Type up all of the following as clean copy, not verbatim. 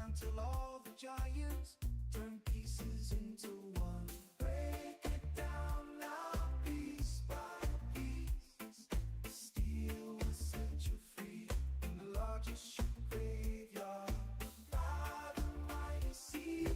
dismantle all the giants, turn pieces into one. Break it down now, piece by piece. Steel will set you free in the largest ship graveyard by the mighty sea.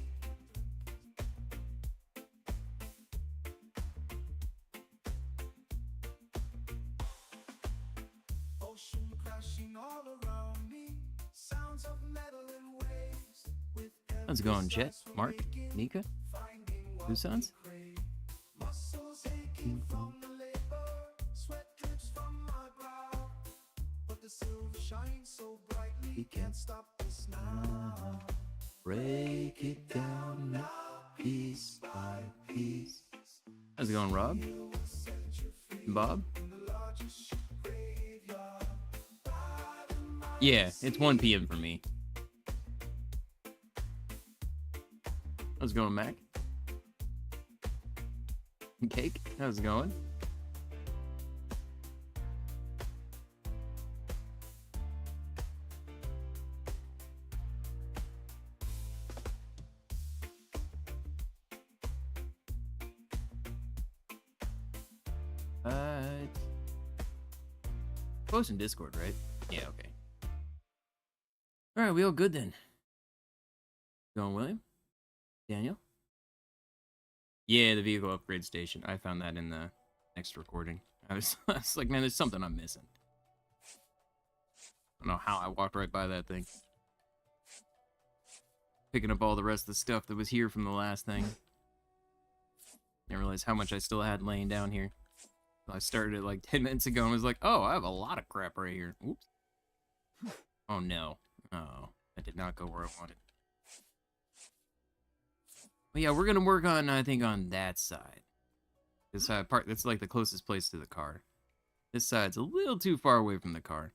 Ocean crashing all around me, sounds of metal and waves. With How's it going, Jet? Mark? Nika? Who sons? muscles aching from the labor, sweat drips from my brow. But the silver shines so brightly, can't stop us now. Break it down now, piece by piece. How's it going, Rob? Bob? Yeah, it's 1 p.m. for me. How's it going, Mac? Cake? How's it going? Post in Discord, right? Yeah, okay. Alright, we all good then. Going, William? Daniel? Yeah, the vehicle upgrade station. I found that in the next recording. I was like, man, there's something I'm missing. I don't know how I walked right by that thing. Picking up all the rest of the stuff that was here from the last thing. Didn't realize how much I still had laying down here. I started it like 10 minutes ago and was like, oh, I have a lot of crap right here. Oops. Oh, no. Oh, I did not go where I wanted. But yeah, we're going to work on, I think, on that side. This side part, that's like the closest place to the car. This side's a little too far away from the car.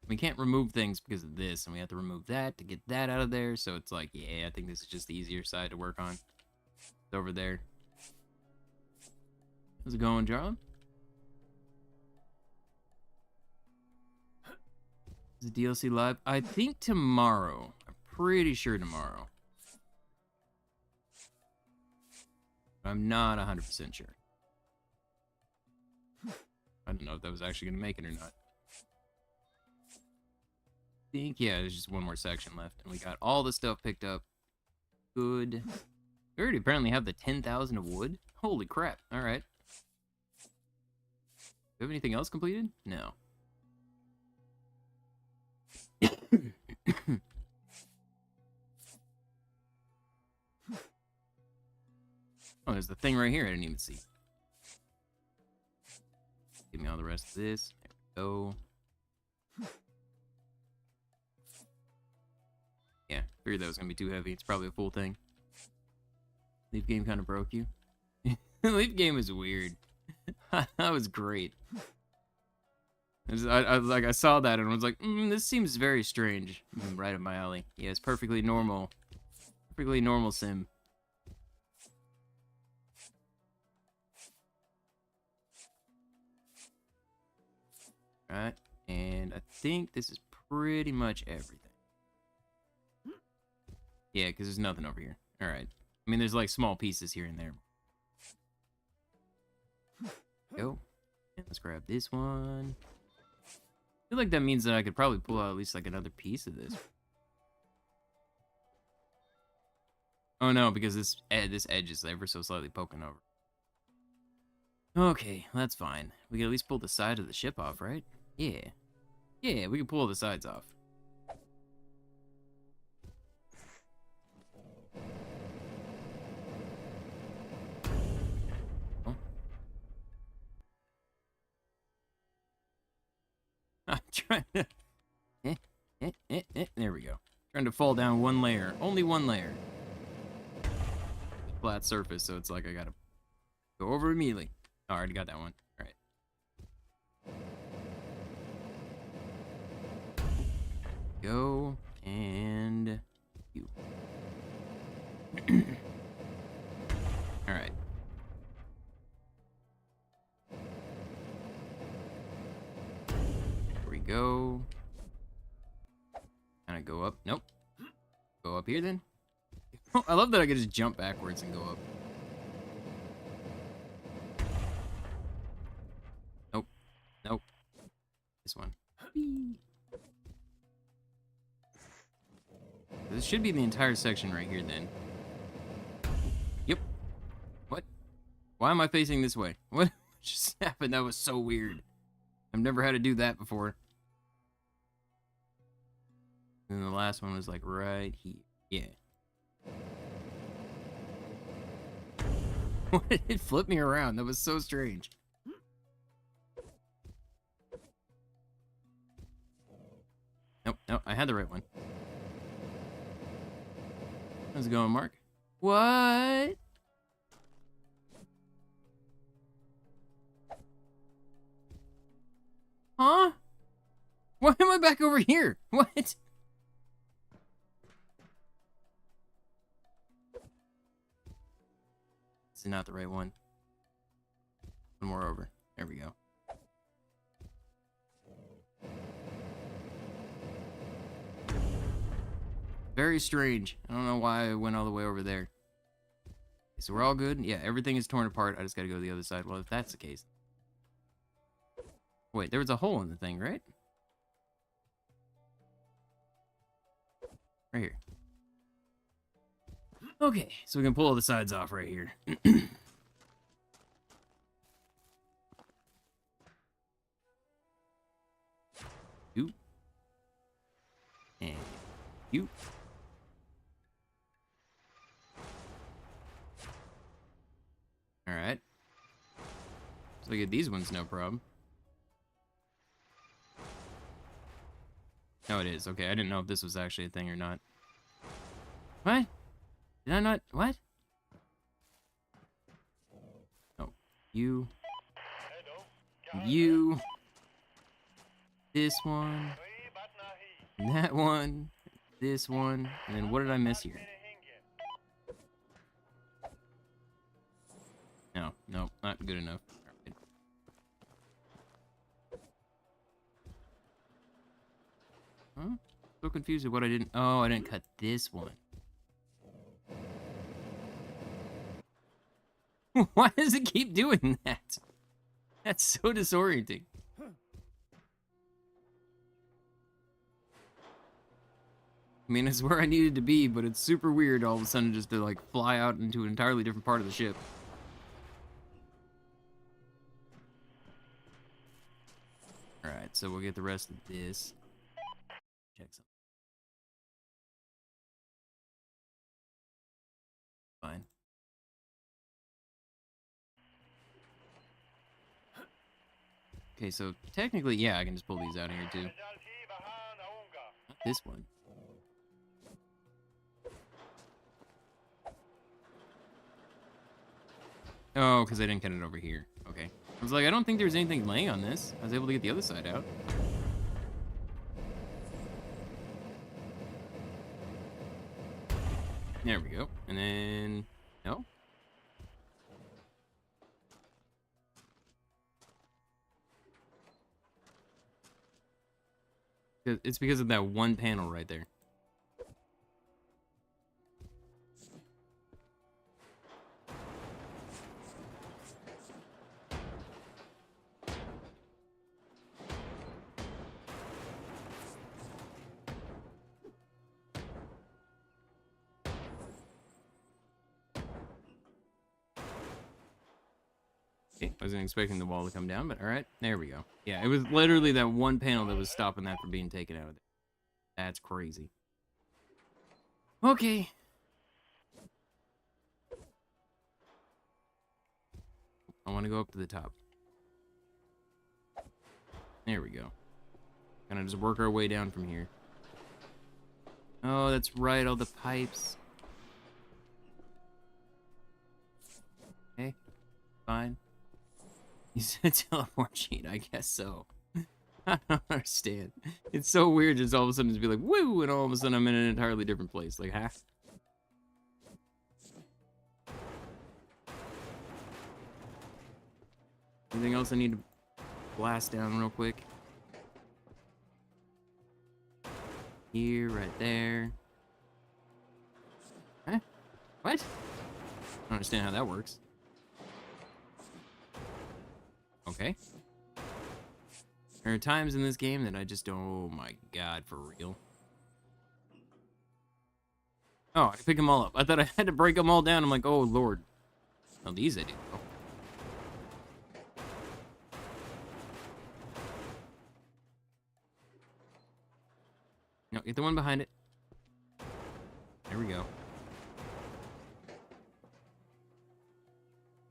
We can't remove things because of this, and we have to remove that to get that out of there. So it's like, yeah, I think this is just the easier side to work on. It's over there. How's it going, Jarlin? Is the DLC live? I think tomorrow. I'm pretty sure tomorrow. I'm not 100% sure. I don't know if that was actually going to make it or not. I think, yeah, there's just one more section left. And we got all the stuff picked up. Good. We already apparently have the 10,000 of wood. Holy crap. All right. Do we have anything else completed? No. Oh, there's the thing right here I didn't even see. Give me all the rest of this. There we go. Yeah, figured that was gonna be too heavy. It's probably a full thing. Leaf game kind of broke you. Leaf game is weird. That was great. I saw that and was like, this seems very strange. Right up my alley. Yeah, it's perfectly normal. Perfectly normal sim. Right, and I think this is pretty much everything. Yeah, because there's nothing over here. Alright. I mean, there's like small pieces here and there. Go. And let's grab this one. I feel like that means that I could probably pull out at least like another piece of this. Oh no, because this edge is ever so slightly poking over. Okay, that's fine. We can at least pull the side of the ship off, right? Yeah. Yeah, we can pull the sides off. Oh. I'm trying to... There we go. Trying to fall down one layer. Only one layer. Flat surface, so it's like I gotta go over immediately. Oh, I already got that one. Alright. Go, and you. Alright. Here we go. Kind of go up. Nope. Go up here then. Oh, I love that I can just jump backwards and go up. Nope. Nope. This one. This should be the entire section right here then. Yep. What? Why am I facing this way? What just happened? That was so weird. I've never had to do that before. And the last one was like right here. Yeah. It flipped me around. That was so strange. Nope, nope, I had the right one. How's it going, Mark? What? Huh? Why am I back over here? What? This is not the right one. One more over. There we go. Very strange. I don't know why I went all the way over there. Okay, so we're all good? Yeah, everything is torn apart. I just gotta go to the other side. Well, if that's the case. Wait, there was a hole in the thing, right? Right here. Okay, so we can pull all the sides off right here. You. And you. Alright. So I get these ones, no problem. No, it is. Okay, I didn't know if this was actually a thing or not. What? Did I not? What? Oh, you. You. This one. And that one. This one. And then what did I miss here? No, no, not good enough. Right. Huh? So confused with what I didn't. Oh, I didn't cut this one. Why does it keep doing that? That's so disorienting. I mean, it's where I needed to be, but it's super weird all of a sudden just to like fly out into an entirely different part of the ship. Alright, so we'll get the rest of this. Check something. Fine. Okay, so technically, yeah, I can just pull these out of here too. Not this one. Oh, because I didn't cut it over here. Okay. I was like, I don't think there's anything laying on this. I was able to get the other side out. There we go. And then... No? It's because of that one panel right there. Okay, I wasn't expecting the wall to come down, but alright, there we go. Yeah, it was literally that one panel that was stopping that from being taken out of there. That's crazy. Okay. I want to go up to the top. There we go. Gonna just work our way down from here. Oh, that's right, all the pipes. Okay, fine. You said teleport sheet, I guess so. I don't understand. It's so weird just all of a sudden to be like, woo, and all of a sudden I'm in an entirely different place. Like, huh? Anything else I need to blast down real quick? Here, right there. What? I don't understand how that works. Okay. There are times in this game that I just don't... Oh my god, for real. Oh, I can pick them all up. I thought I had to break them all down. I'm like, oh lord. Oh, these I do. Oh. No, get the one behind it. There we go.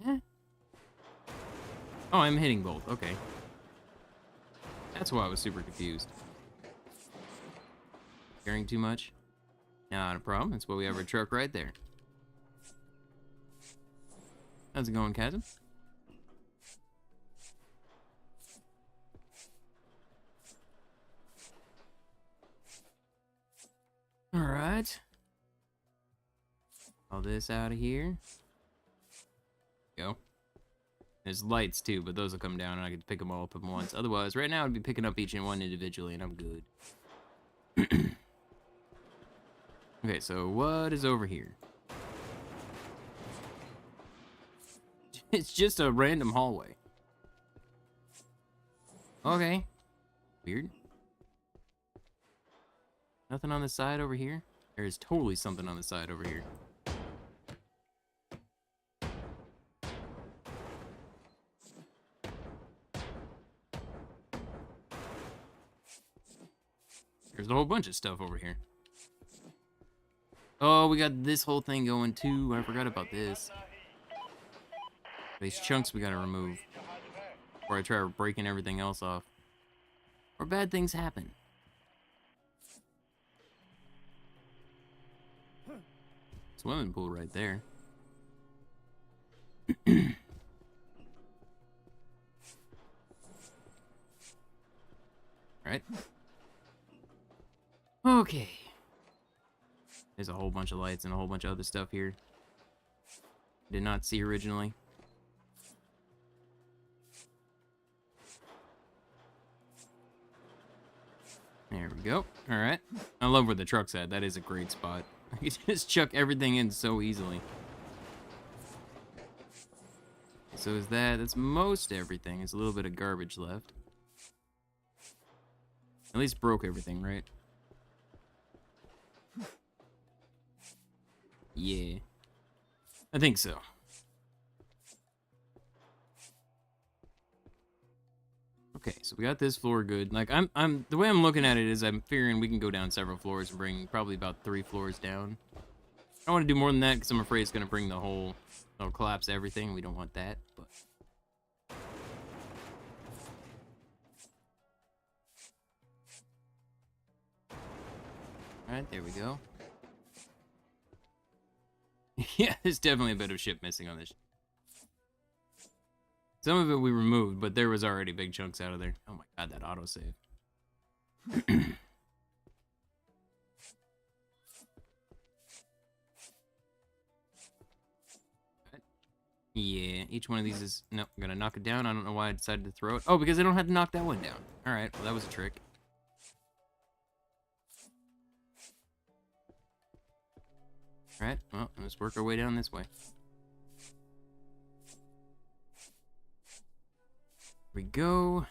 Eh. Oh, I'm hitting both. Okay. That's why I was super confused. Carrying too much? Not a problem. That's why we have our truck right there. How's it going, Chasm? Alright. All this out of here. Go. There's lights too, but those will come down and I can pick them all up at once. Otherwise, right now I'd be picking up each and one individually and I'm good. Okay, so what is over here? It's just a random hallway. Okay. Weird. Nothing on the side over here? There is totally something on the side over here. There's a whole bunch of stuff over here. Oh, we got this whole thing going too. I forgot about this. These chunks we gotta remove before I try breaking everything else off. Or bad things happen. Swimming pool right there. Right. Okay. There's a whole bunch of lights and a whole bunch of other stuff here. Did not see originally. There we go. Alright. I love where the truck's at. That is a great spot. I can just chuck everything in so easily. So is that... That's most everything. There's a little bit of garbage left. At least broke everything, right? Yeah. I think so. Okay, so we got this floor good. Like, I'm the way I'm looking at it is I'm figuring we can go down several floors and bring probably about 3 floors down. I don't want to do more than that because I'm afraid it's going to bring the whole... It'll collapse everything. We don't want that, but... Alright, there we go. Yeah, there's definitely a bit of shit missing on this. Some of it we removed, but there was already big chunks out of there. Oh my god, that autosave. Yeah, each one of these is... No, I'm gonna knock it down. I don't know why I decided to throw it. Oh, because I don't have to knock that one down. Alright, well that was a trick. Alright, well, let's work our way down this way. Here we go.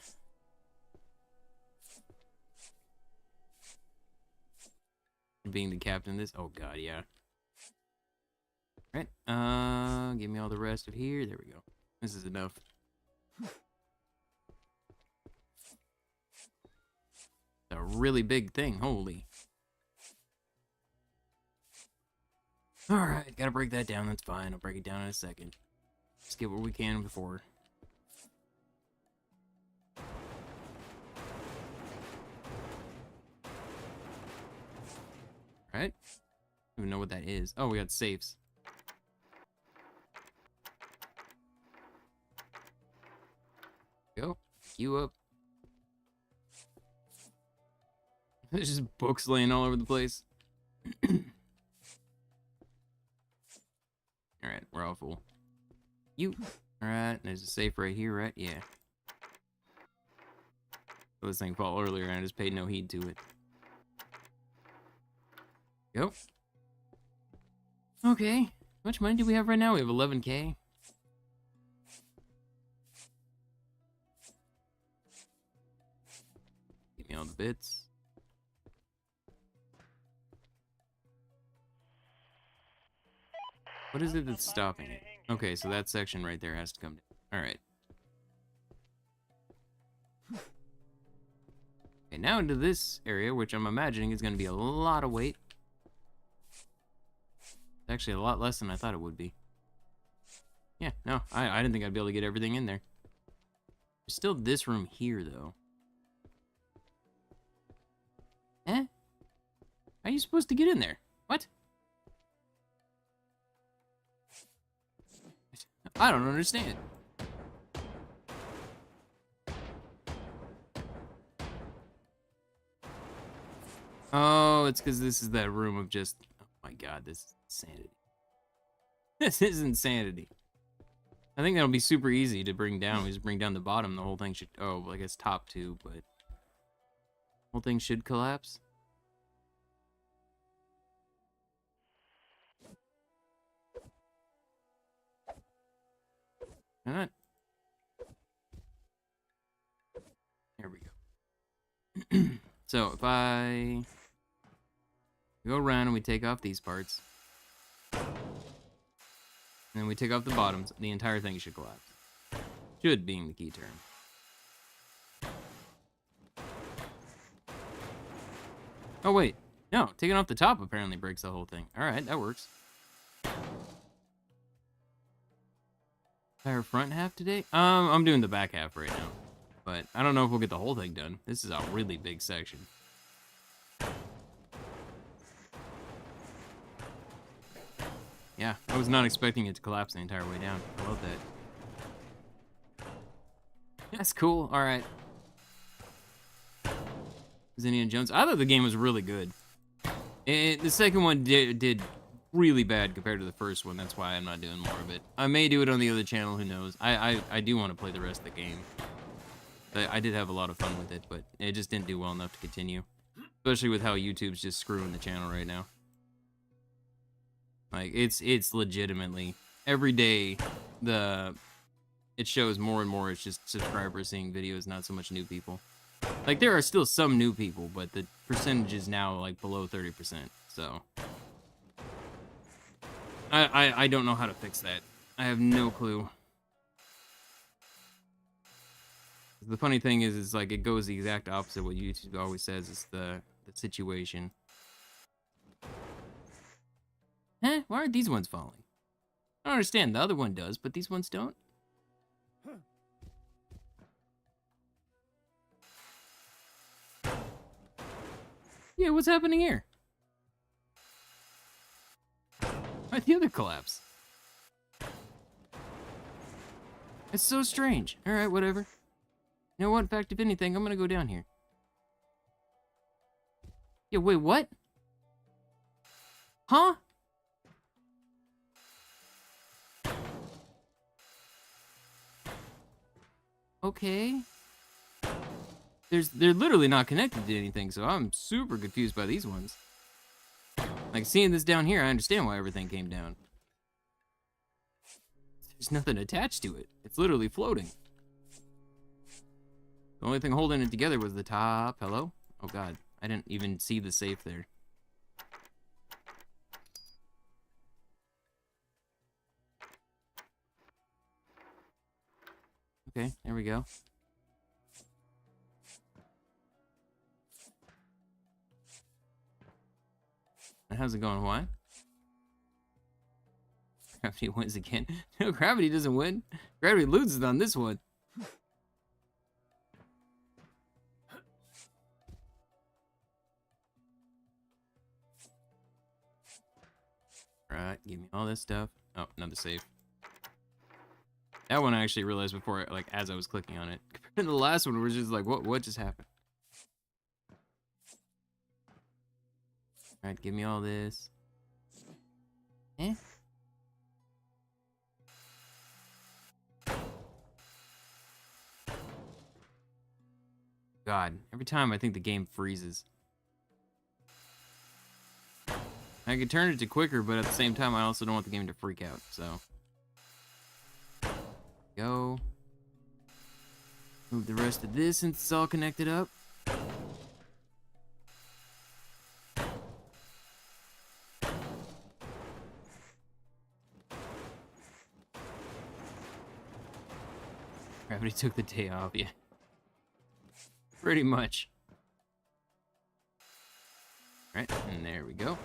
Being the captain of this. Oh god, yeah. Alright, give me all the rest of here. There we go. This is enough. A really big thing, holy. Alright, gotta break that down, that's fine. I'll break it down in a second. Let's get what we can before. Alright. Don't even know what that is. Oh, we got safes. Go. Queue up. There's just books laying all over the place. Alright, we're all full. You. Alright, there's a safe right here, right? Yeah. This thing fell earlier and I just paid no heed to it. Go. Okay. How much money do we have right now? We have 11K. Give me all the bits. What is it that's stopping it? Okay, so that section right there has to come down. Alright. Okay, now into this area, which I'm imagining is going to be a lot of weight. It's actually a lot less than I thought it would be. Yeah, no, I didn't think I'd be able to get everything in there. There's still this room here, though. Eh? How are you supposed to get in there? What? I don't understand. Oh, it's because this is that room of just... Oh my god, this is insanity. This is insanity. I think that'll be super easy to bring down. We just bring down the bottom, the whole thing should... Oh, well, I guess top two, but... Whole thing should collapse. Not. There we go. So if I go around and we take off these parts, and then we take off the bottoms, the entire thing should collapse. Should being the key term. Oh wait, no, taking off the top apparently breaks the whole thing. All right, that works. Entire front half today? I'm doing the back half right now, but I don't know if we'll get the whole thing done. This is a really big section. Yeah, I was not expecting it to collapse the entire way down. I love that. That's cool. All right. Is Indiana Jones? I thought the game was really good. The second one did really bad compared to the first one. That's why I'm not doing more of it. I may do it on the other channel. Who knows? I do want to play the rest of the game. I did have a lot of fun with it, but it just didn't do well enough to continue. Especially with how YouTube's just screwing the channel right now. Like, it's legitimately every day it shows more and more. It's just subscribers seeing videos, not so much new people. Like, there are still some new people, but the percentage is now like below 30%. So I don't know how to fix that. I have no clue. The funny thing is like it goes the exact opposite of what YouTube always says is the situation. Huh? Why aren't these ones falling? I don't understand. The other one does, but these ones don't. Yeah, what's happening here? Why'd the other collapse? It's so strange. Alright, whatever. You know what? In fact, if anything, I'm gonna go down here. Yeah, wait, what? Huh? Okay. They're literally not connected to anything, so I'm super confused by these ones. Like, seeing this down here, I understand why everything came down. There's nothing attached to it. It's literally floating. The only thing holding it together was the top. Hello? Oh god, I didn't even see the safe there. Okay, there we go. And how's it going? Why? Gravity wins again. No, gravity doesn't win. Gravity loses on this one. Alright, give me all this stuff. Oh, another save. That one I actually realized before, like, as I was clicking on it. Compared to the last one, we're just like, what just happened? Alright, give me all this. Eh? God, every time I think the game freezes. I could turn it to quicker, but at the same time, I also don't want the game to freak out, so. Go. Move the rest of this since it's all connected up. Gravity took the day off, yeah. Pretty much. Right, and there we go.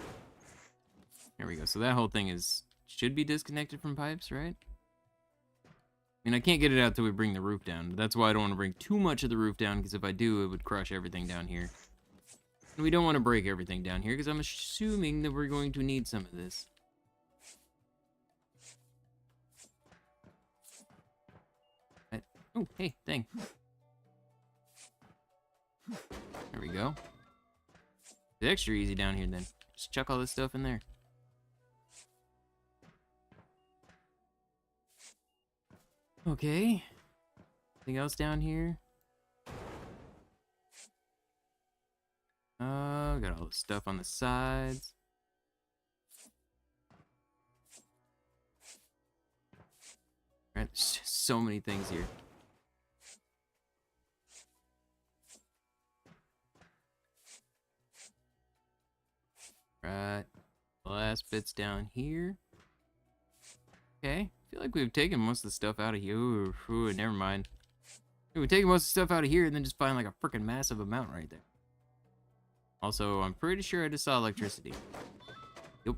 There we go. So that whole thing should be disconnected from pipes, right? I mean, I can't get it out till we bring the roof down. That's why I don't want to bring too much of the roof down, because if I do, it would crush everything down here. And we don't want to break everything down here, because I'm assuming that we're going to need some of this. Right. Oh, hey, thing. There we go. It's extra easy down here then. Just chuck all this stuff in there. Okay. Anything else down here? Got all the stuff on the sides. Alright, there's just so many things here. Right. The last bit's down here. Okay. I feel like we've taken most of the stuff out of here. Ooh, never mind. We've taken most of the stuff out of here and then just find like a freaking massive amount right there. Also, I'm pretty sure I just saw electricity. Yep.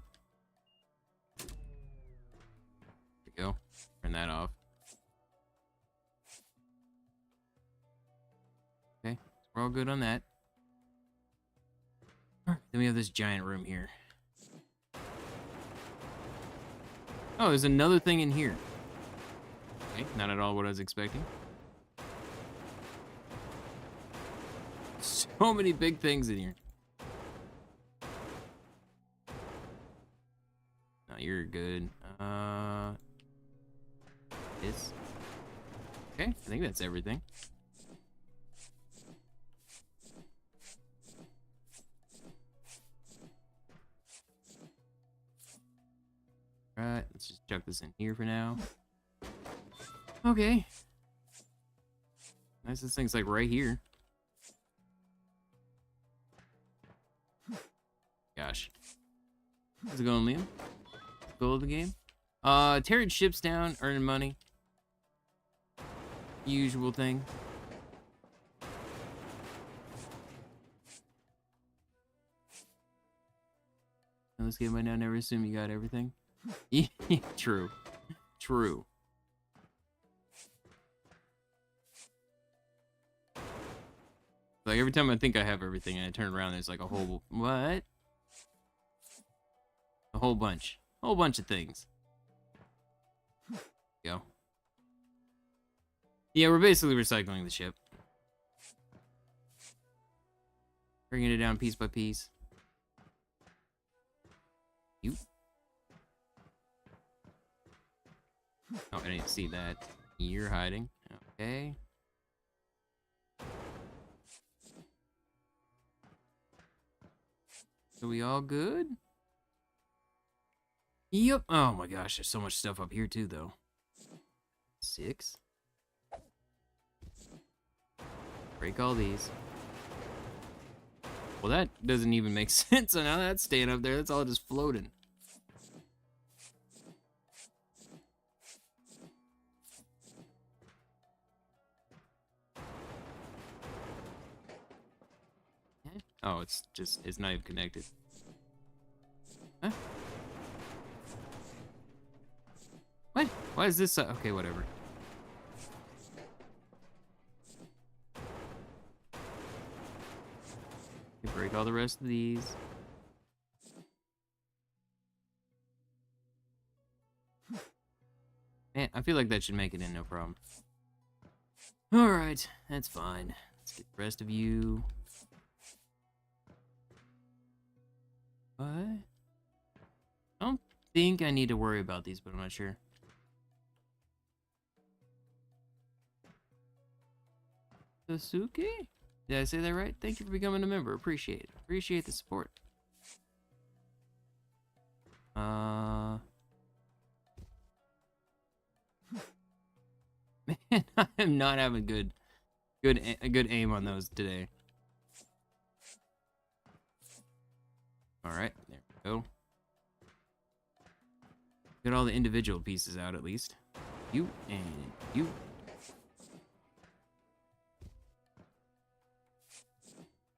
There we go. Turn that off. Okay. We're all good on that. Then we have this giant room here. Oh, there's another thing in here. Okay, not at all what I was expecting. So many big things in here. No, you're good. This. Okay, I think that's everything. Alright, let's just chuck this in here for now. Okay. Nice, this thing's like right here. Gosh. How's it going, Liam? Goal of the game? Tearing ships down, earning money. Usual thing. In this game, I now never assume you got everything. True. True. Like every time I think I have everything and I turn around, there's like a whole what? A whole bunch of things. Go. Yeah, we're basically recycling the ship, bringing it down piece by piece. You. Oh, I didn't see that. You're hiding. Okay. So we all good? Yep. Oh my gosh, there's so much stuff up here too, though. 6. Break all these. Well, that doesn't even make sense on how that's staying up there. That's all just floating. Oh, it's not even connected. Huh? What? Why is this? Okay, whatever. You break all the rest of these. Man, I feel like that should make it in, no problem. Alright, that's fine. Let's get the rest of you. What? I don't think I need to worry about these, but I'm not sure. Sasuke? Did I say that right? Thank you for becoming a member. Appreciate it. Appreciate the support. Man, I am not having good aim on those today. All right, there we go. Get all the individual pieces out at least. You and you.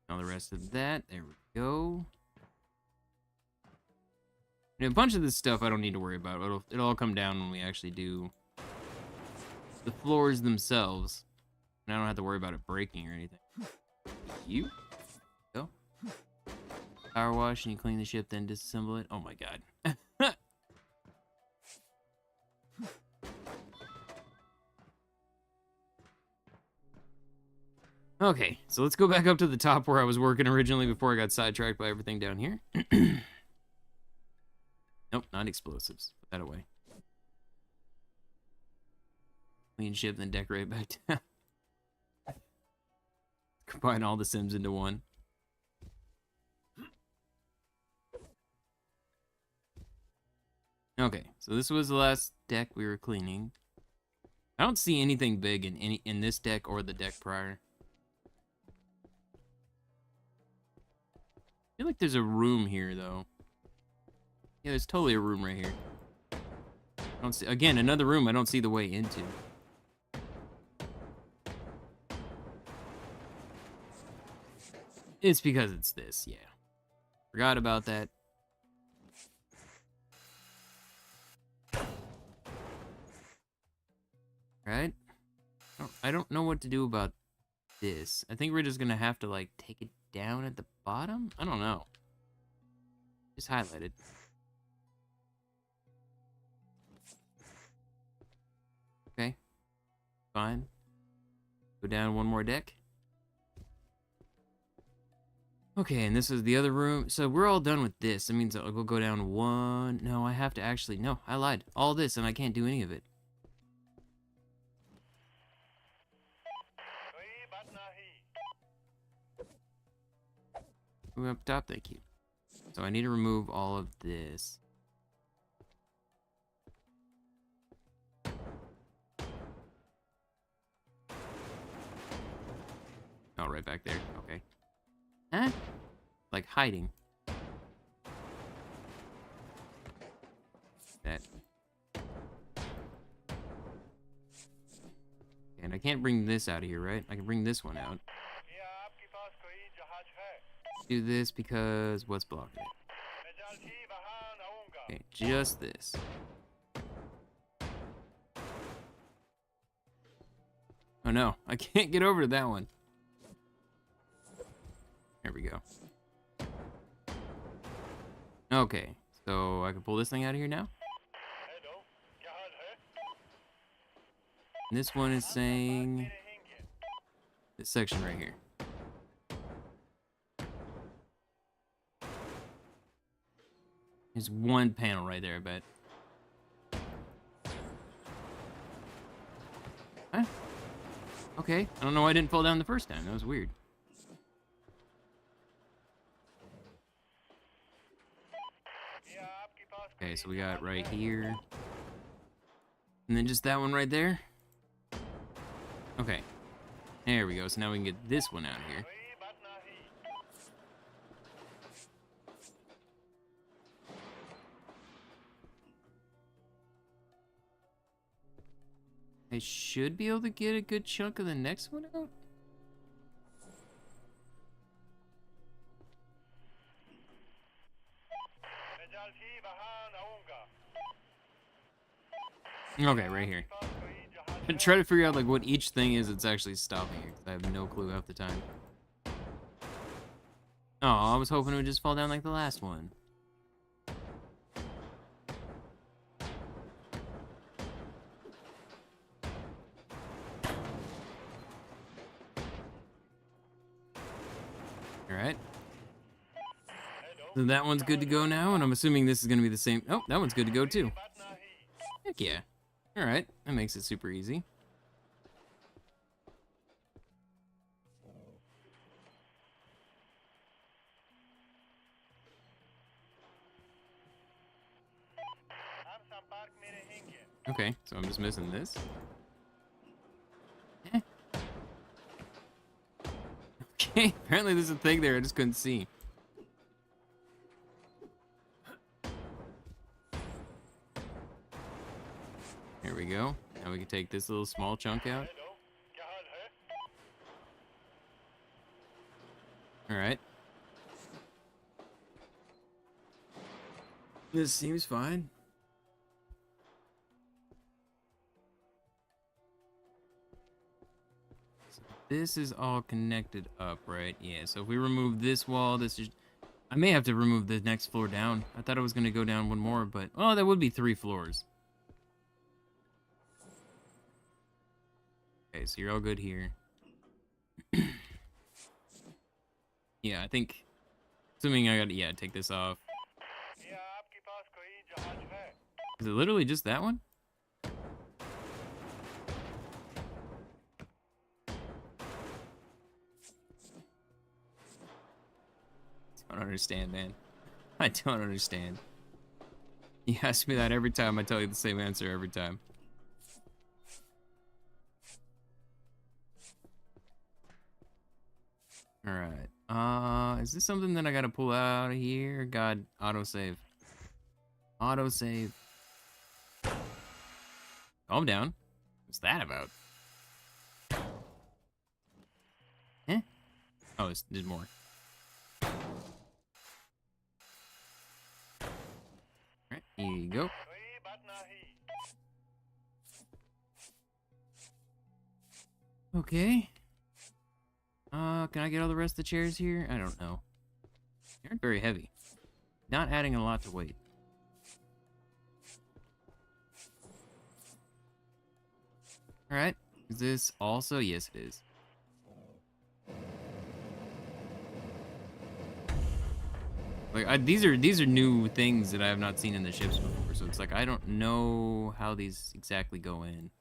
All the rest of that. There we go. And a bunch of this stuff I don't need to worry about. It'll all come down when we actually do the floors themselves. And I don't have to worry about it breaking or anything. You go. Power wash and you clean the ship, then disassemble it. Oh my god. Okay, so let's go back up to the top where I was working originally before I got sidetracked by everything down here. Nope, not explosives. Put that away. Clean ship, then decorate back down. Combine all the Sims into one. Okay, so this was the last deck we were cleaning. I don't see anything big in this deck or the deck prior. I feel like there's a room here though. Yeah, there's totally a room right here. I don't see, again, another room I don't see the way into. It's because it's this, yeah. Forgot about that. Right? I don't know what to do about this. I think we're just gonna have to like take it down at the bottom? I don't know. Just highlight it. Okay. Fine. Go down one more deck. Okay, and this is the other room. So we're all done with this. That means I'll go down one. No, I have to actually. No, I lied. All this, and I can't do any of it. Move up top, thank you. So I need to remove all of this. Oh, right back there. Okay. Huh? Like hiding. That. And I can't bring this out of here, right? I can bring this one out. Do this because what's blocking it? Okay, just this. Oh no, I can't get over to that one. There we go. Okay, so I can pull this thing out of here now. And this one is saying this section right here. There's one panel right there, I bet. Huh? Okay, I don't know why I didn't fall down the first time. That was weird. Okay, so we got right here. And then just that one right there. Okay. There we go. So now we can get this one out of here. I should be able to get a good chunk of the next one out. Okay, right here. I try to figure out like what each thing is that's actually stopping it, 'cause I have no clue half the time. Oh, I was hoping it would just fall down like the last one. Alright. So that one's good to go now, and I'm assuming this is going to be the same. Oh, that one's good to go too. Heck yeah. Alright, that makes it super easy. Okay, so I'm just missing this. Eh. Okay, apparently there's a thing there I just couldn't see. Here we go. Now we can take this little small chunk out. Alright. This seems fine. So this is all connected up, right? Yeah, so if we remove this wall, this is... I may have to remove the next floor down. I thought I was going to go down one more, but... Oh, that would be 3 floors. Okay, so you're all good here. Yeah, I think... Assuming I gotta... Yeah, take this off. Is it literally just that one? I don't understand, man. I don't understand. You ask me that every time, I tell you the same answer every time. Alright. Is this something that I gotta pull out of here? God, autosave. Autosave. Calm down. What's that about? Eh? Oh, there's more. Alright, here you go. Okay. Can I get all the rest of the chairs here? I don't know. They aren't very heavy. Not adding a lot to weight. Alright. Is this also? Yes, it is. Like, these are new things that I have not seen in the ships before, so it's like I don't know how these exactly go in.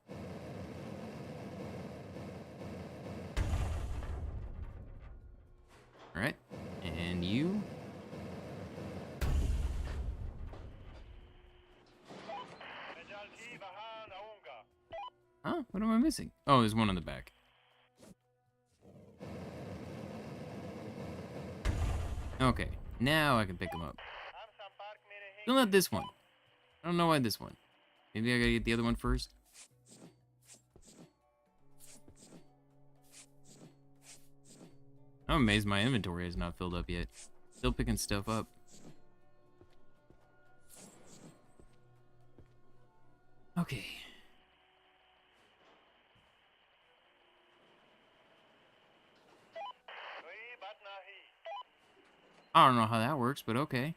Alright, and you? Huh? What am I missing? Oh, there's one on the back. Okay, now I can pick them up. Still not this one. I don't know why this one. Maybe I gotta get the other one first. I'm amazed my inventory has not filled up yet. Still picking stuff up. Okay. I don't know how that works, but okay.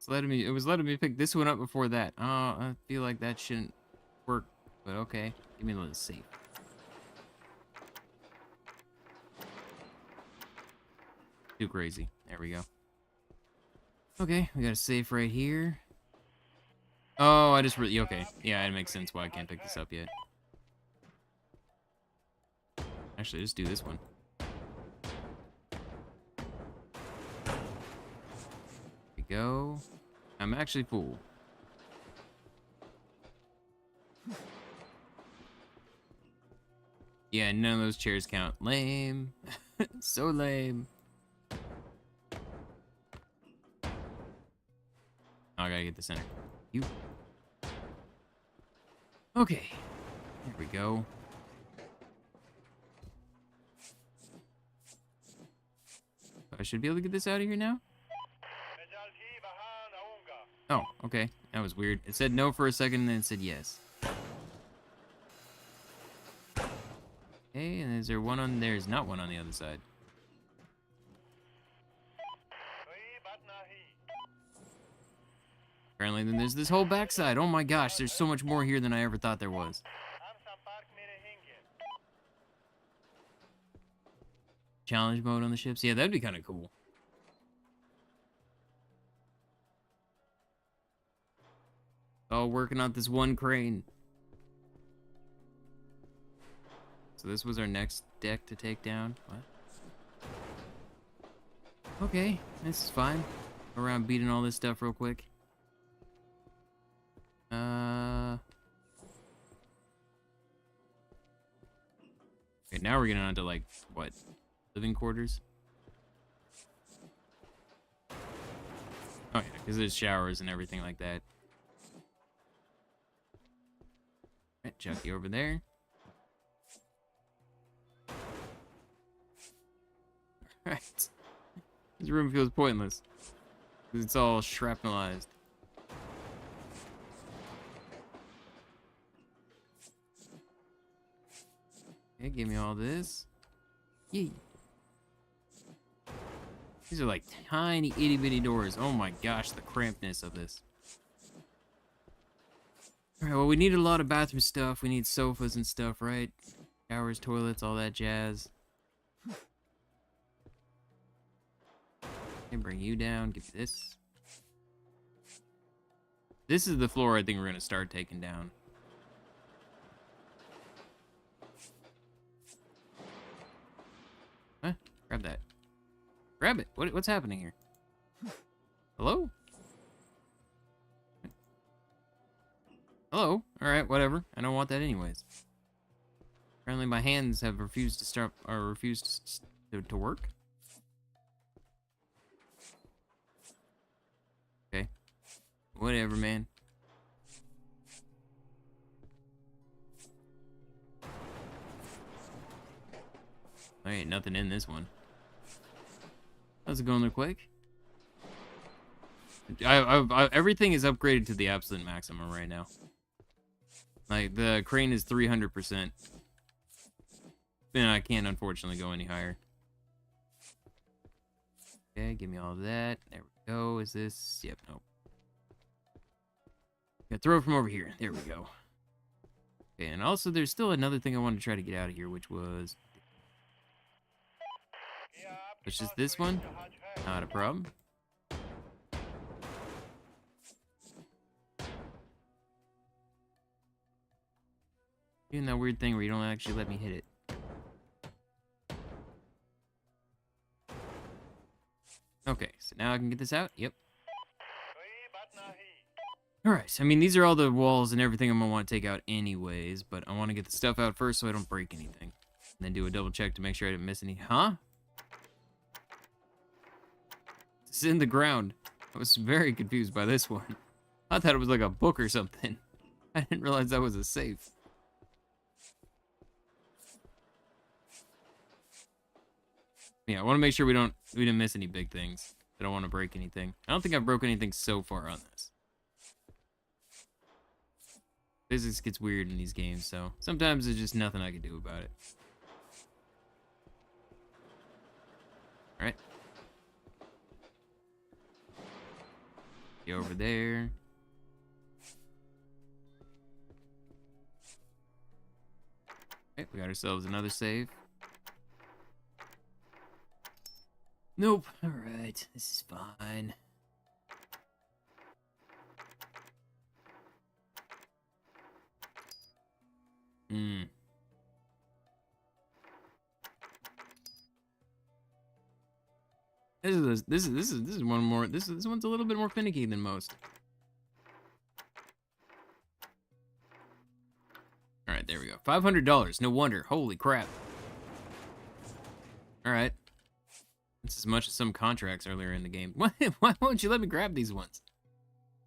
It was letting me pick this one up before that. Oh, I feel like that shouldn't work, but okay. Give me a little safe. Too crazy. There we go. Okay, we got a safe right here. Oh, I just really... Okay. Yeah, it makes sense why I can't pick this up yet. Actually, just do this one. There we go. I'm actually full. Yeah, none of those chairs count. Lame. So lame. Oh, I gotta get the center. You. Okay. Here we go. I should be able to get this out of here now? Oh, okay. That was weird. It said no for a second, and then it said yes. Okay, and is there one on... There's not one on the other side. Apparently, then there's this whole backside. Oh my gosh, there's so much more here than I ever thought there was. Challenge mode on the ships? Yeah, that'd be kind of cool. Oh, working on this one crane. So this was our next deck to take down. What? Okay, this is fine. Go around beating all this stuff real quick. Okay, now we're getting on to, like, what? Living quarters? Oh, yeah, because there's showers and everything like that. Alright, Chucky over there. Alright. This room feels pointless. Because it's all shrapnelized. Okay, give me all this. Yay. These are like tiny itty bitty doors. Oh my gosh, the crampedness of this. Alright, well, we need a lot of bathroom stuff. We need sofas and stuff, right? Showers, toilets, all that jazz. Okay, bring you down. Give me this. This is the floor I think we're going to start taking down. Huh? Grab that. Grab it. What's happening here? Hello? Hello? Alright, whatever. I don't want that anyways. Apparently my hands have refused to start, or refused to work. Okay. Whatever, man. There ain't nothing in this one. How's it going there, quick? Everything is upgraded to the absolute maximum right now. Like, the crane is 300%. Then I can't, unfortunately, go any higher. Okay, give me all of that. There we go. Is this? Yep, nope. Yeah, throw it from over here. There we go. Okay, and also there's still another thing I wanted to try to get out of here, which was... Which is this one. Not a problem. Doing that weird thing where you don't actually let me hit it. Okay, so now I can get this out. Yep. Alright, I mean, these are all the walls and everything I'm going to want to take out anyways, but I want to get the stuff out first so I don't break anything. And then do a double check to make sure I didn't miss any. Huh? It's in the ground. I was very confused by this one. I thought it was like a book or something. I didn't realize that was a safe. Yeah, I want to make sure we didn't miss any big things. I don't want to break anything. I don't think I've broken anything so far on this. Physics gets weird in these games, so sometimes there's just nothing I can do about it. Alright. Get over there. Okay, we got ourselves another save. Nope. Alright, this is fine. This is one more. This one's a little bit more finicky than most. All right, there we go. $500. No wonder. Holy crap. All right. That's as much as some contracts earlier in the game. Why won't you let me grab these ones?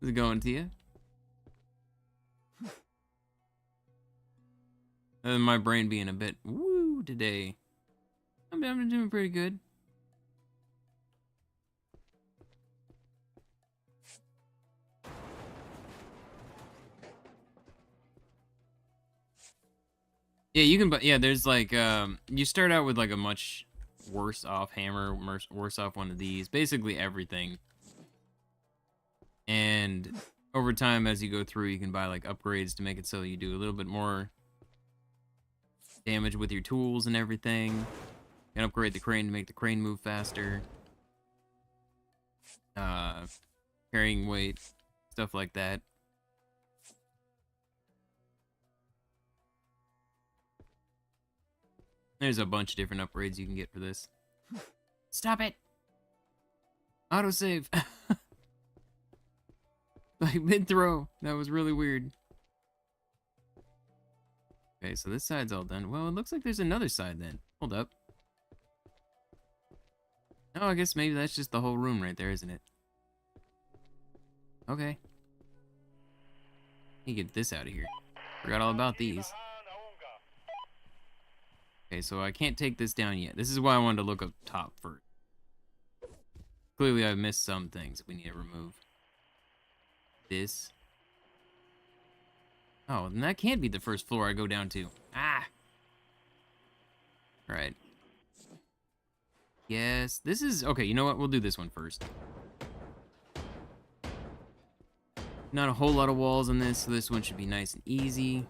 Is it going to you? My brain being a bit woo today. I'm doing pretty good. Yeah, you can, but yeah, there's like, you start out with like a much worse off hammer, worse off one of these, basically everything. And over time, as you go through, you can buy like upgrades to make it so you do a little bit more damage with your tools and everything. You can upgrade the crane to make the crane move faster. Carrying weight, stuff like that. There's a bunch of different upgrades you can get for this. Stop it! Autosave! Like mid-throw. That was really weird. Okay, so this side's all done. Well, it looks like there's another side then. Hold up. Oh, I guess maybe that's just the whole room right there, isn't it? Okay. Let me get this out of here. Forgot all about these. Okay, so I can't take this down yet. This is why I wanted to look up top first. Clearly, I've missed some things we need to remove. This. Oh, then that can't be the first floor I go down to. Ah! Right. Yes, this is... Okay, you know what? We'll do this one first. Not a whole lot of walls on this, so this one should be nice and easy.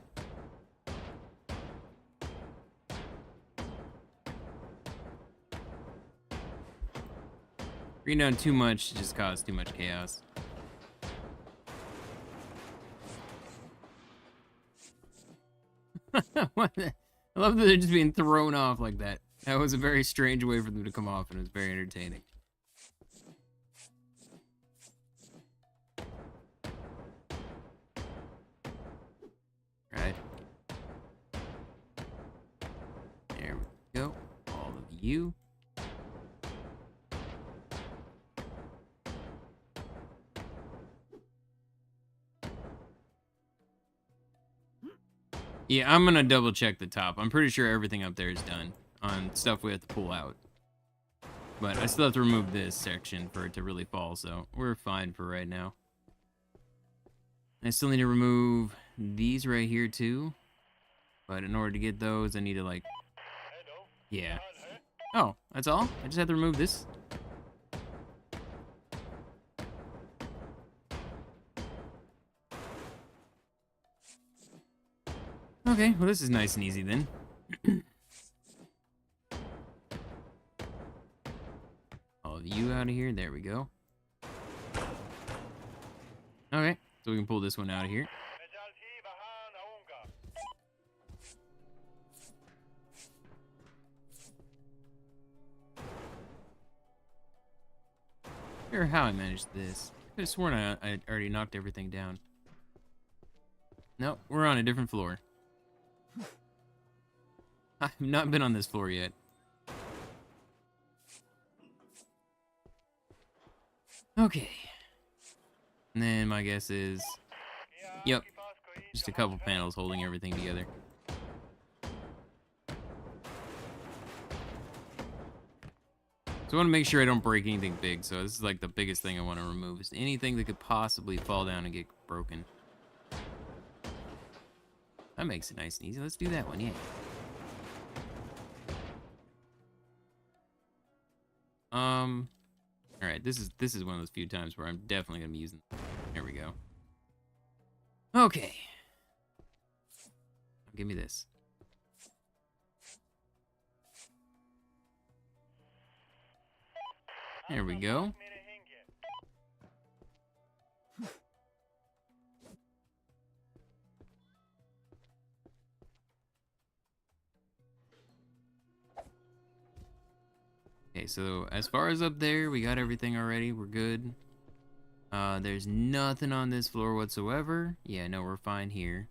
Bringing down too much just caused too much chaos. What the? I love that they're just being thrown off like that. That was a very strange way for them to come off, and it was very entertaining. Right. There we go. All of you. Yeah, I'm gonna double check the top. I'm pretty sure everything up there is done on stuff we have to pull out. But I still have to remove this section for it to really fall, so we're fine for right now. I still need to remove these right here too. But in order to get those, I need to like... Yeah. Oh, that's all? I just have to remove this? Okay, well this is nice and easy then. All of you out of here, there we go. Okay, so we can pull this one out of here. Not sure how I managed this. I could have sworn I already knocked everything down. Nope, we're on a different floor. I've not been on this floor yet. Okay. And then my guess is... Yep. Just a couple panels holding everything together. So I want to make sure I don't break anything big. So this is like the biggest thing I want to remove. Is anything that could possibly fall down and get broken. That makes it nice and easy. Let's do that one, yeah. Alright, this is one of those few times where I'm definitely gonna be using... There we go. Okay. Give me this. There we go. Okay, so as far as up there, we got everything already. We're good. There's nothing on this floor whatsoever. Yeah, no, we're fine here.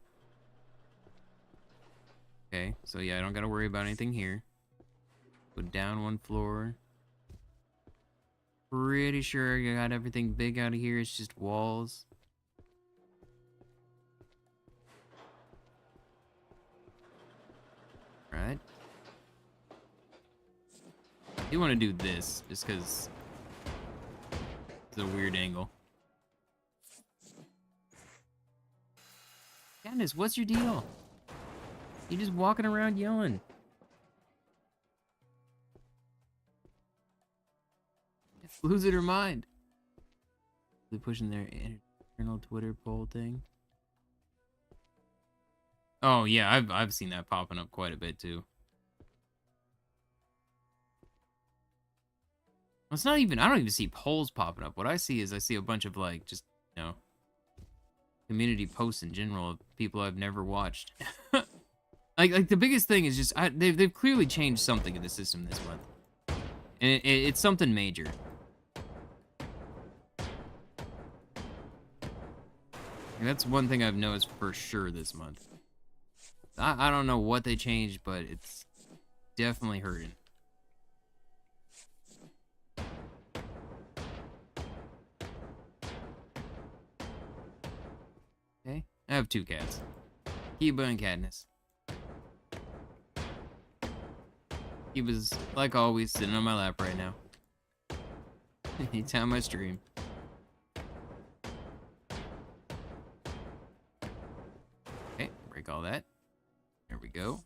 Okay, so yeah, I don't gotta worry about anything here. Go down one floor. Pretty sure I got everything big out of here. It's just walls. Right. I do want to do this, just because it's a weird angle. Candace, what's your deal? You just walking around yelling. Just lose it her mind. They're pushing their internal Twitter poll thing. Oh yeah, I've seen that popping up quite a bit too. It's not even, I don't even see polls popping up. What I see is a bunch of like, just, you know, community posts in general of people I've never watched. like the biggest thing is just, they've clearly changed something in the system this month. And it's something major. And that's one thing I've noticed for sure this month. I don't know what they changed, but it's definitely hurting. Okay, I have 2 cats. Kiba and Katniss. Kiba's, like always, sitting on my lap right now. Anytime I stream. Okay, break all that. There we go.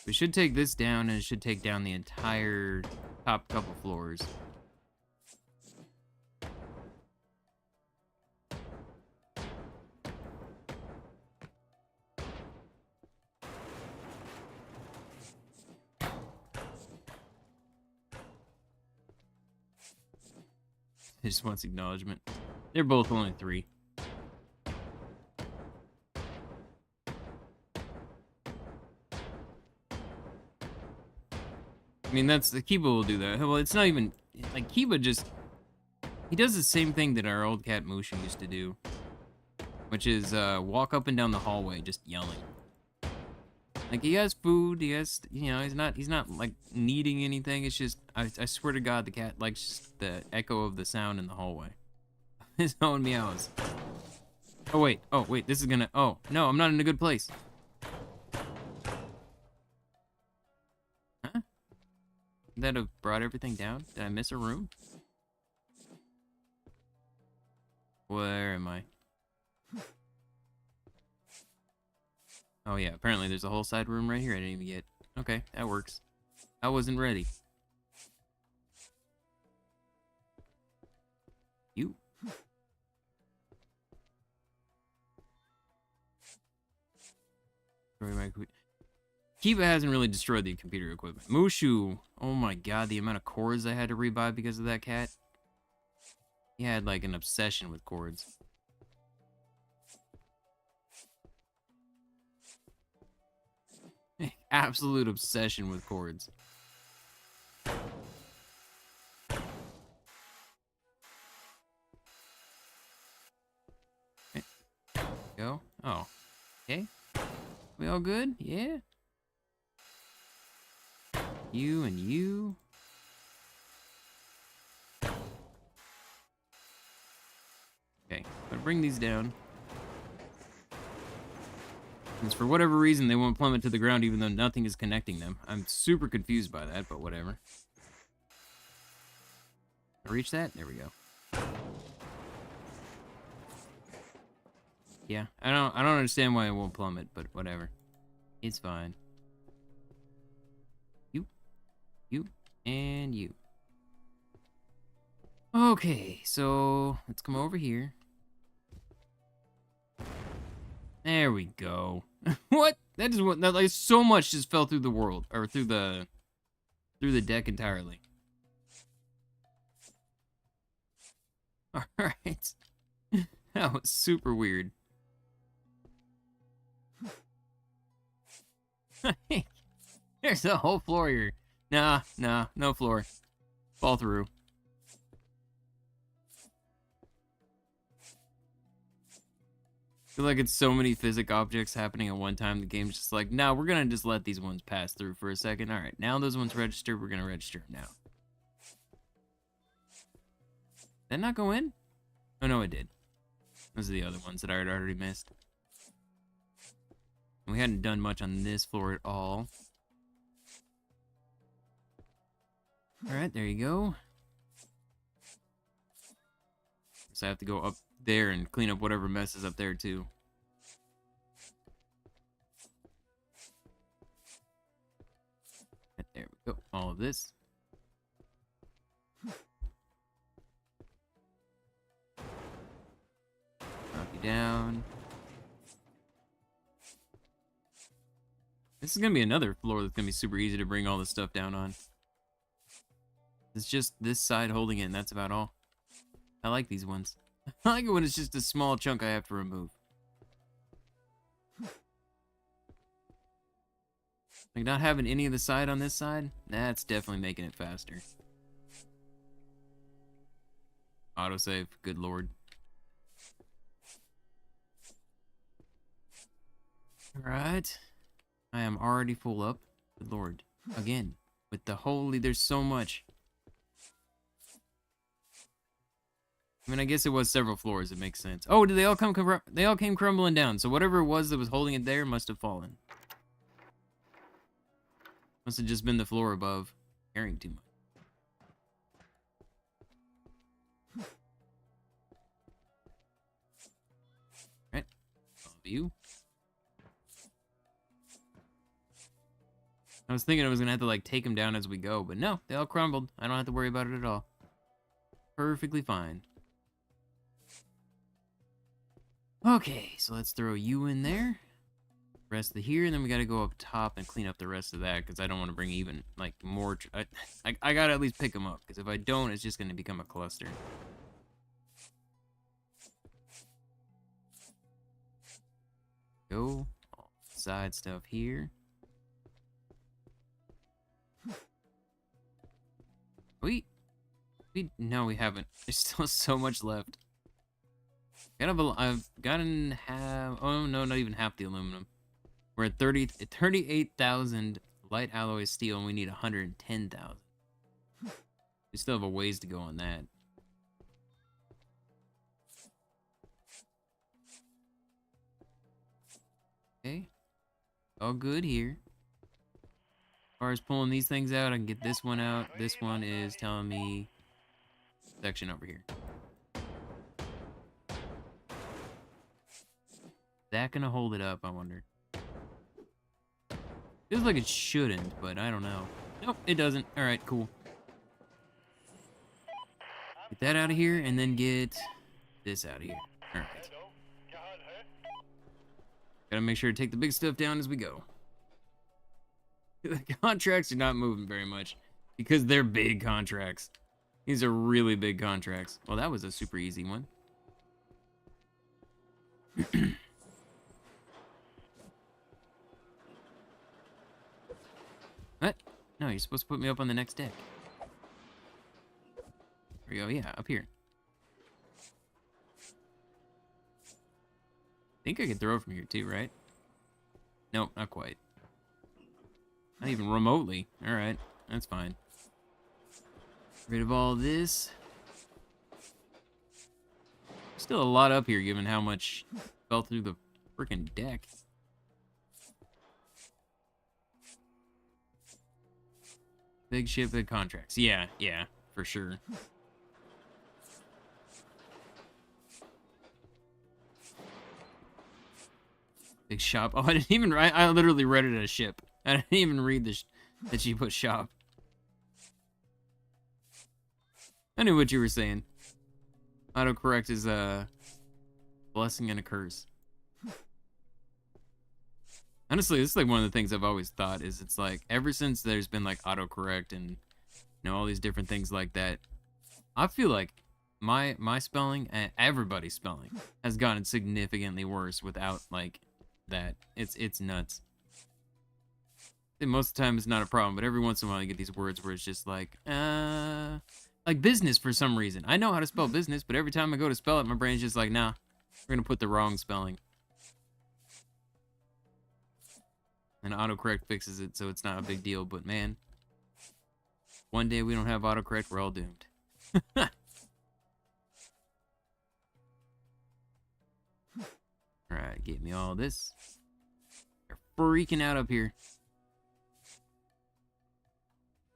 We should take this down, and it should take down the entire top couple floors. He just wants acknowledgement. They're both only 3. I mean, that's the Kiba will do that. Well, it's not even like Kiba just he does the same thing that our old cat Mushu used to do, which is walk up and down the hallway just yelling. Like he has food, he has he's not like needing anything. It's just I swear to God the cat likes the echo of the sound in the hallway. His own meows. Oh wait, this is gonna oh no, I'm not in a good place. Huh? Would that have brought everything down? Did I miss a room? Where am I? Oh yeah, apparently there's a whole side room right here I didn't even get. Okay, that works. I wasn't ready. You. Kiba hasn't really destroyed the computer equipment. Mushu, oh my god, the amount of cords I had to rebuy because of that cat. He had like an obsession with cords. Absolute obsession with cords. Okay. Go. Oh. Okay. We all good? Yeah. You and you. Okay. Gonna bring these down. Since for whatever reason they won't plummet to the ground even though nothing is connecting them. I'm super confused by that, but whatever. Reach that? There we go. Yeah, I don't understand why it won't plummet, but whatever. It's fine. You, and you. Okay, so let's come over here. There we go. What? That just what? Like so much just fell through the world or through the deck entirely. All right, that was super weird. There's a whole floor here. Nah, no floor. Fall through. I feel like it's so many physic objects happening at one time. The game's just like, no, we're gonna just let these ones pass through for a second. All right, now those ones register. We're gonna register them now. Did that not go in? Oh no, it did. Those are the other ones that I had already missed. We hadn't done much on this floor at all. All right, there you go. So I have to go up there and clean up whatever mess is up there too. Right, there we go. All of this. Knock you down. This is gonna be another floor that's gonna be super easy to bring all this stuff down on. It's just this side holding it, and that's about all. I like these ones. I like it when it's just a small chunk I have to remove. Like not having any of the side on this side, that's definitely making it faster. Autosave, good lord. Alright. I am already full up. Good lord. Again. With the holy, there's so much. I mean, I guess it was several floors. It makes sense. Oh, did they all they all came crumbling down. So whatever it was that was holding it there must have fallen. Must have just been the floor above. Carrying too much. Right. All of you. I was thinking I was gonna have to like take them down as we go, but no, they all crumbled. I don't have to worry about it at all. Perfectly fine. Okay, so let's throw you in there. Rest of the here, and then we gotta go up top and clean up the rest of that because I don't want to bring even like more. I gotta at least pick them up because if I don't, it's just gonna become a cluster. Go all side stuff here. No, we haven't. There's still so much left. I've gotten half. Oh no, not even half the aluminum. We're at 38,000 light alloy steel, and we need 110,000. We still have a ways to go on that. Okay, all good here. As far as pulling these things out, I can get this one out. This one is telling me section over here. Is that gonna hold it up, I wonder? Feels like it shouldn't, but I don't know. Nope, it doesn't. Alright, cool. Get that out of here, and then get this out of here. Alright. Gotta make sure to take the big stuff down as we go. The contracts are not moving very much because they're big contracts. These are really big contracts. Well, that was a super easy one. What? No, you're supposed to put me up on the next deck. There we go. Yeah, up here. I think I can throw it from here too, right? Nope, not quite. Not even remotely. Alright, that's fine. Get rid of all this. Still a lot up here given how much fell through the freaking deck. Big ship, big contracts. Yeah, for sure. Big shop. Oh, I didn't even write. I literally read it as ship. I didn't even read that she put shop. I knew what you were saying. Autocorrect is a blessing and a curse. Honestly, this is like one of the things I've always thought is it's like ever since there's been like autocorrect and all these different things like that, I feel like my spelling and everybody's spelling has gotten significantly worse without like that. It's nuts. And most of the time it's not a problem, but every once in a while you get these words where it's just like business for some reason. I know how to spell business, but every time I go to spell it, my brain's just like, nah, we're gonna put the wrong spelling. And autocorrect fixes it, so it's not a big deal, but man, one day we don't have autocorrect, we're all doomed. Alright, get me all this. They're freaking out up here.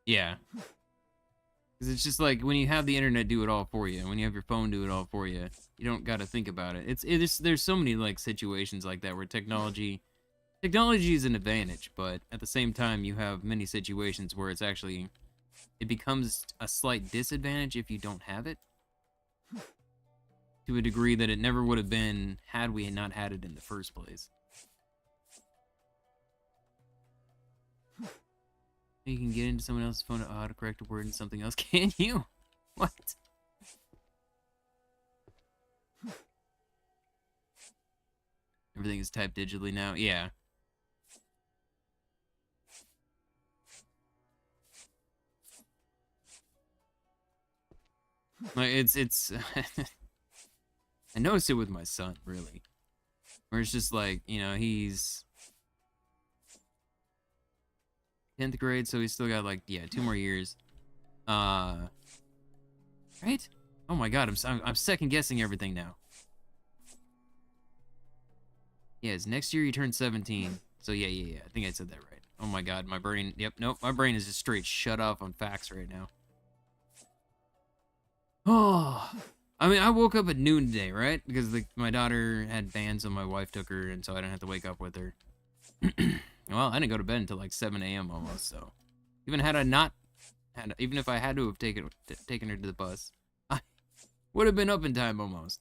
Yeah. Because it's just like when you have the internet do it all for you, and when you have your phone do it all for you, you don't got to think about it. There's so many like situations like that where technology is an advantage, but at the same time you have many situations where it becomes a slight disadvantage if you don't have it, to a degree that it never would have been had we not had it in the first place. You can get into someone else's phone to autocorrect a word and something else. Can you? What? Everything is typed digitally now. Yeah. Like it's I noticed it with my son, really. Where it's just like, he's 10th grade, so he's still got like, yeah, 2 more years. Right? Oh my god, I'm second guessing everything now. Yes, next year he turns 17. So yeah. I think I said that right. Oh my god, my brain. Yep, nope, my brain is just straight shut off on facts right now. Oh, I mean, I woke up at noon today, right? Because my daughter had bands, so my wife took her, and so I didn't have to wake up with her. Well, I didn't go to bed until like 7 a.m. almost. So even even if I had to have taken her to the bus, I would have been up in time almost.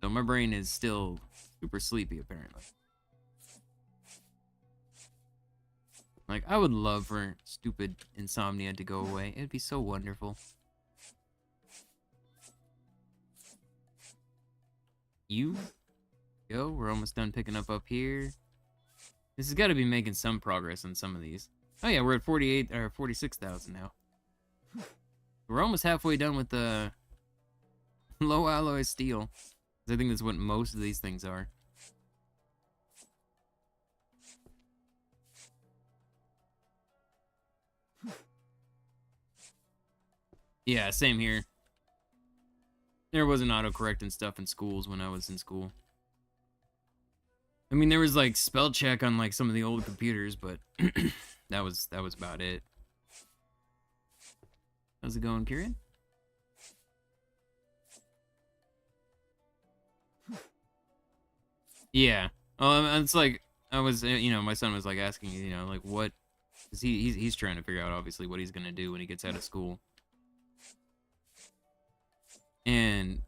So my brain is still super sleepy, apparently. Like, I would love for stupid insomnia to go away. It'd be so wonderful. Go, we're almost done picking up here. This has got to be making some progress on some of these. Oh yeah, we're at 48 or 46,000 now. We're almost halfway done with the low alloy steel. I think that's what most of these things are. Yeah, same here. There wasn't autocorrect and stuff in schools when I was in school. I mean, there was like spell check on like some of the old computers, but that was about it. How's it going, Kieran? Yeah. It's like I was, my son was like asking, like what, because he's trying to figure out obviously what he's gonna do when he gets out of school. And,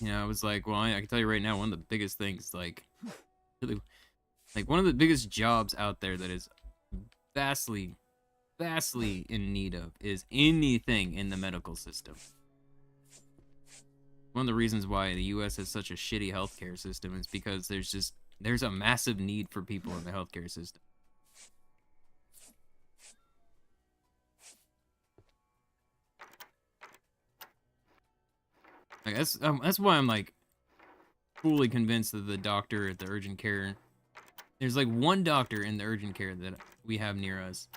I was like, well, I can tell you right now, one of the biggest things, like, really, like, one of the biggest jobs out there that is vastly in need of is anything in the medical system. One of the reasons why the U.S. has such a shitty healthcare system is because there's a massive need for people in the healthcare system. Like, that's why I'm like fully convinced that the doctor at the urgent care, there's like one doctor in the urgent care that we have near us,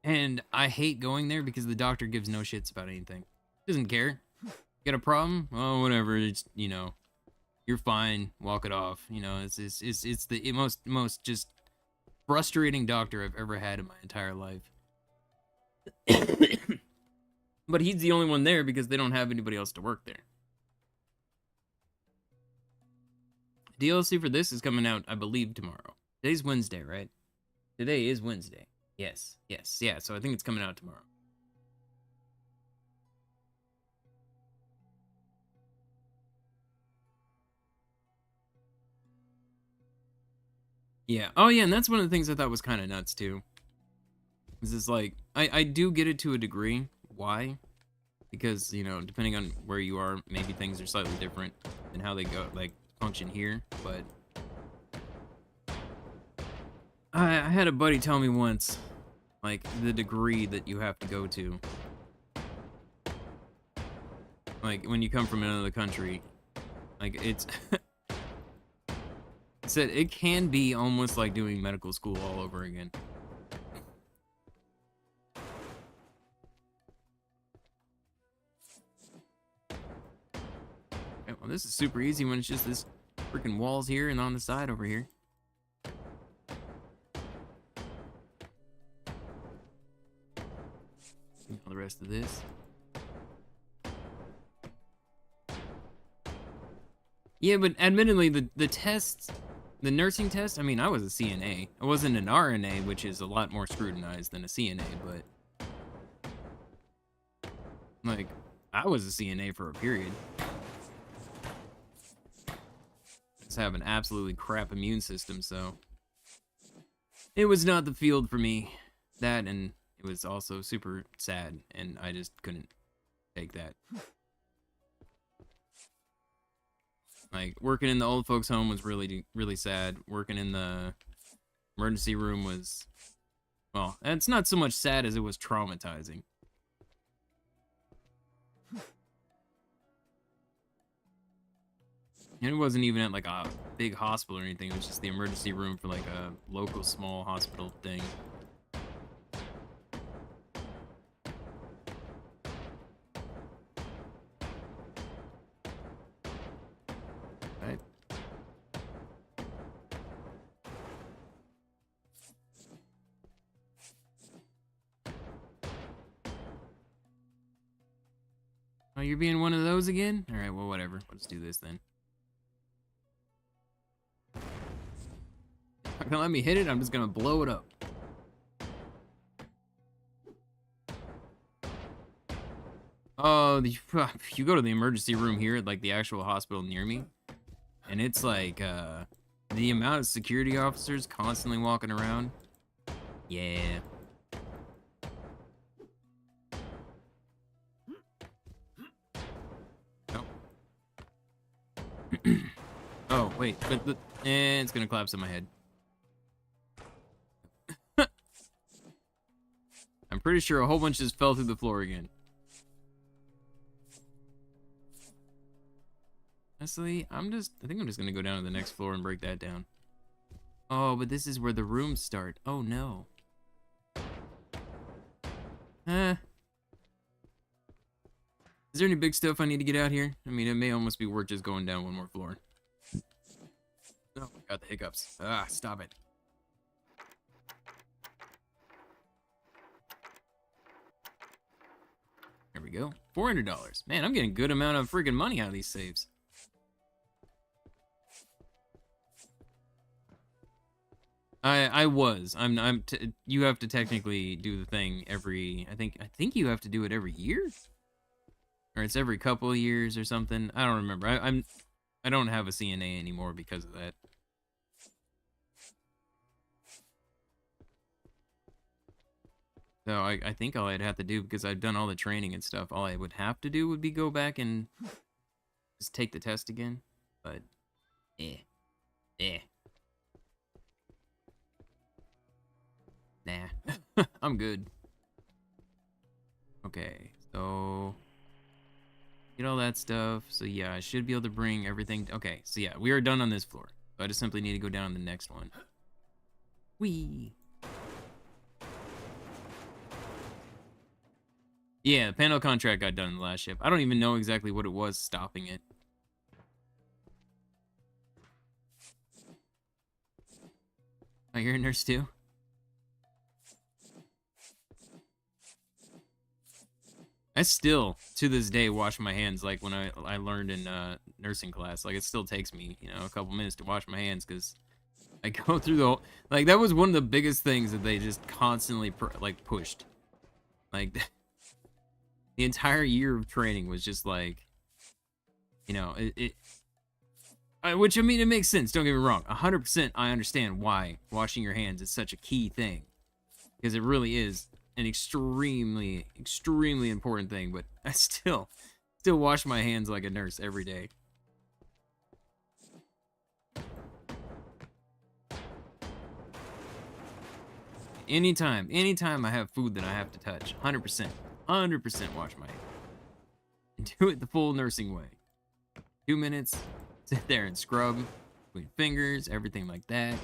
and I hate going there because the doctor gives no shits about anything. Doesn't care. Got a problem? Oh, whatever. It's you're fine. Walk it off. It's the most just frustrating doctor I've ever had in my entire life. But he's the only one there because they don't have anybody else to work there. DLC for this is coming out, I believe, tomorrow. Today's Wednesday, right? Today is Wednesday. Yes. Yeah, so I think it's coming out tomorrow. Yeah. Oh, yeah, and that's one of the things I thought was kind of nuts, too. Is it's like, I do get it to a degree. Why? Because, depending on where you are, maybe things are slightly different than how they go, like, function here, but I had a buddy tell me once, like, the degree that you have to go to. Like, when you come from another country, like, it's... He said it can be almost like doing medical school all over again. Well, this is super easy when it's just this freaking walls here and on the side over here. All the rest of this. Yeah, but admittedly, the tests, the nursing test, I mean, I was a CNA. I wasn't an RNA, which is a lot more scrutinized than a CNA, but... Like, I was a CNA for a period. Just have an absolutely crap immune system, so... It was not the field for me. That, and it was also super sad, and I just couldn't take that. Like, working in the old folks' home was really, really sad. Working in the emergency room was, well, it's not so much sad as it was traumatizing. And it wasn't even at like a big hospital or anything. It was just the emergency room for like a local small hospital thing. Right. Oh, you're being one of those again? All right, well, whatever. Let's do this then. Not gonna let me hit it. I'm just gonna blow it up. Oh, you go to the emergency room here at like the actual hospital near me, and it's like the amount of security officers constantly walking around. Yeah. Nope. Oh wait, but it's gonna collapse on my head. I'm pretty sure a whole bunch just fell through the floor again. Honestly, I think I'm just gonna go down to the next floor and break that down. Oh, but this is where the rooms start. Oh no. Is there any big stuff I need to get out here? I mean, it may almost be worth just going down one more floor. Oh, got the hiccups. Ah, stop it. There we go. $400. Man, I'm getting a good amount of freaking money out of these saves. I was. You have to technically do the thing every. I think you have to do it every year, or it's every couple of years or something. I don't remember. I don't have a CNA anymore because of that. So I think all I'd have to do, because I've done all the training and stuff, all I would have to do would be go back and just take the test again. But, nah, I'm good. Okay, so get all that stuff. So yeah, I should be able to bring everything. Okay, so yeah, we are done on this floor. So I just simply need to go down to the next one. Whee! Yeah, the panel contract got done in the last ship. I don't even know exactly what it was stopping it. Oh, you're a nurse too? I still, to this day, wash my hands like when I learned in nursing class. Like, it still takes me, a couple minutes to wash my hands because I go through the whole... Like, that was one of the biggest things that they just constantly, pushed. Like... The entire year of training was just like, which, I mean, it makes sense, don't get me wrong. 100% I understand why washing your hands is such a key thing. Because it really is an extremely, extremely important thing, but I still wash my hands like a nurse every day. Anytime I have food that I have to touch, 100%. 100% wash my hands. And do it the full nursing way. 2 minutes, sit there and scrub between fingers, everything like that.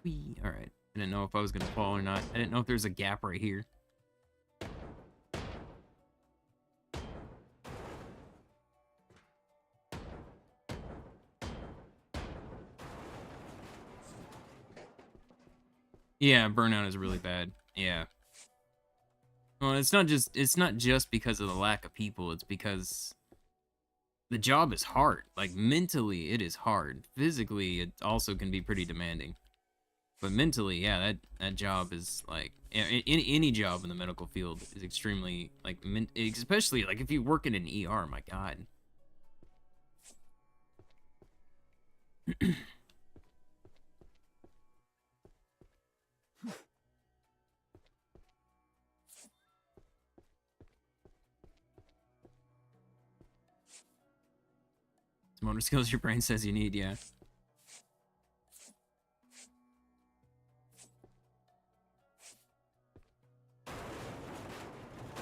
Whee. All right. I didn't know if I was gonna fall or not. I didn't know if there's a gap right here. Yeah, burnout is really bad. Yeah. Well, it's not just because of the lack of people, it's because the job is hard. Like, mentally it is hard. Physically it also can be pretty demanding. But mentally, yeah, that job is like any job in the medical field is extremely like especially like if you work in an ER, my god. Motor skills your brain says you need, yeah.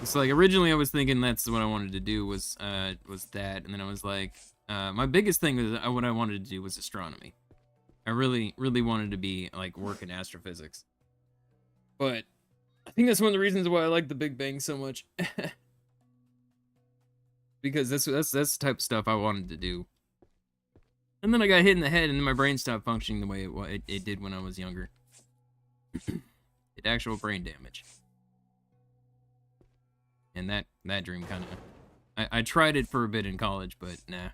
It's like originally I was thinking that's what I wanted to do was that, and then I was like, my biggest thing was what I wanted to do was astronomy. I really wanted to be like work in astrophysics, but I think that's one of the reasons why I like the Big Bang so much. Because that's the type of stuff I wanted to do. And then I got hit in the head, and then my brain stopped functioning the way it did when I was younger. It actual brain damage. And that dream kind of... I tried it for a bit in college, but nah.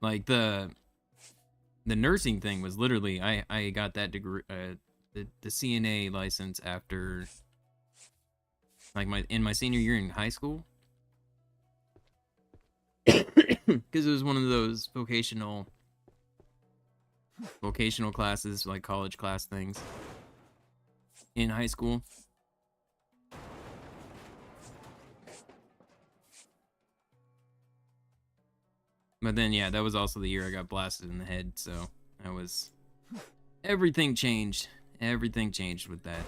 Like, the nursing thing was literally... I got that degree... the CNA license after... Like, in my senior year in high school. Because it was one of those vocational classes, like college class things in high school. But then, yeah, that was also the year I got blasted in the head, so I was... Everything changed. Everything changed with that.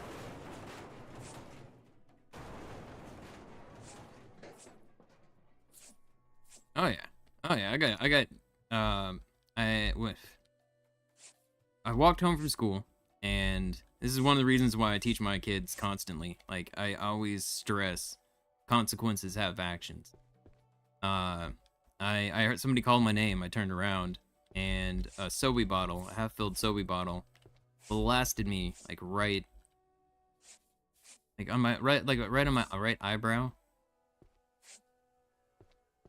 Oh yeah. Oh yeah, I walked home from school, and this is one of the reasons why I teach my kids constantly. Like, I always stress consequences have actions. I heard somebody call my name. I turned around, and a Sobe bottle, a half-filled Sobe bottle, blasted me like right on my right eyebrow,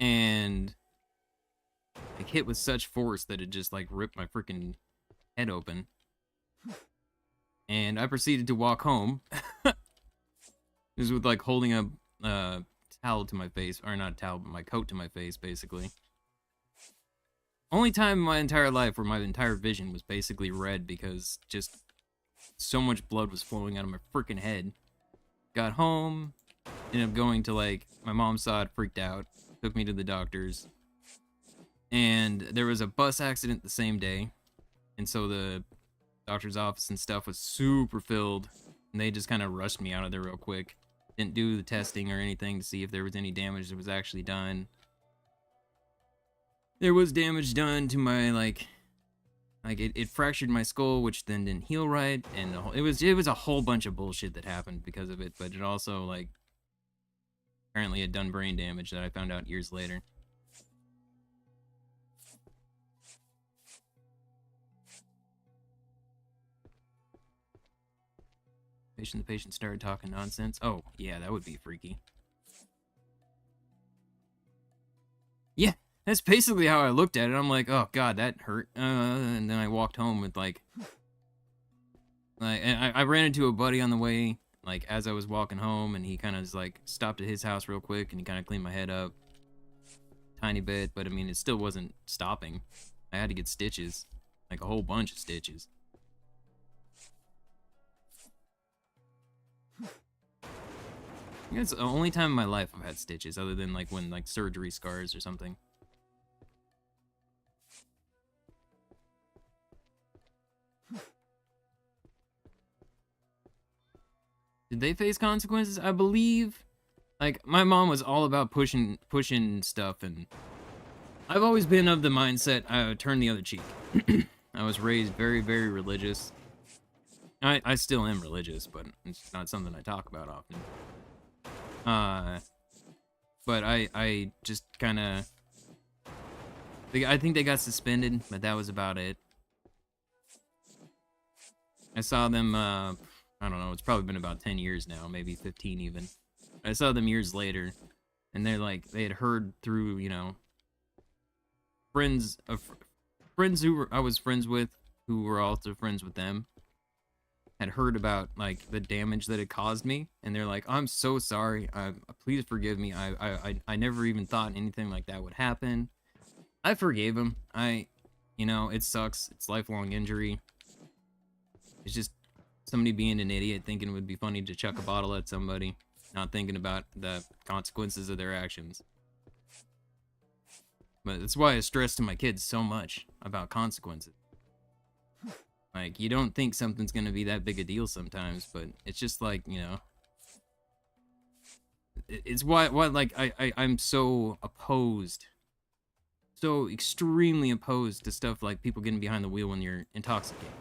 and like hit with such force that it just like ripped my freaking head open. And I proceeded to walk home. Just with like holding a towel to my face, or not a towel, but my coat to my face, basically. Only time in my entire life where my entire vision was basically red because just so much blood was flowing out of my freaking head. Got home, ended up going to like, my mom saw it, freaked out, took me to the doctors. And there was a bus accident the same day. And so the doctor's office and stuff was super filled. And they just kind of rushed me out of there real quick. Didn't do the testing or anything to see if there was any damage that was actually done. There was damage done to my, like it fractured my skull, which then didn't heal right. And it was a whole bunch of bullshit that happened because of it. But it also, like, apparently had done brain damage that I found out years later. The patient started talking nonsense. Oh, yeah, that would be freaky. Yeah, that's basically how I looked at it. I'm like, oh god, that hurt. And then I walked home with like I ran into a buddy on the way, like as I was walking home, and he kind of like stopped at his house real quick, and he kind of cleaned my head up, tiny bit. But I mean, it still wasn't stopping. I had to get stitches, like a whole bunch of stitches. It's the only time in my life I've had stitches, other than like when like surgery scars or something. Did they face consequences? I believe, like, my mom was all about pushing stuff, and I've always been of the mindset, turn the other cheek. I was raised very, very religious. I still am religious, but it's not something I talk about often. But I just kind of... I think they got suspended, but that was about it. I saw them, I don't know, it's probably been about 10 years now, maybe 15 even. I saw them years later, and they're like, they had heard through, you know, friends who I was friends with, who were also friends with them, had heard about like the damage that it caused me, and they're like, I'm so sorry, please forgive me, I never even thought anything like that would happen. I forgave him. You know, it sucks, it's lifelong injury. It's just somebody being an idiot, thinking it would be funny to chuck a bottle at somebody, not thinking about the consequences of their actions. But that's why I stress to my kids so much about consequences. Like, you don't think something's gonna be that big a deal sometimes, but it's just like, you know, it's why like I'm so opposed, so extremely opposed to stuff like people getting behind the wheel when you're intoxicated.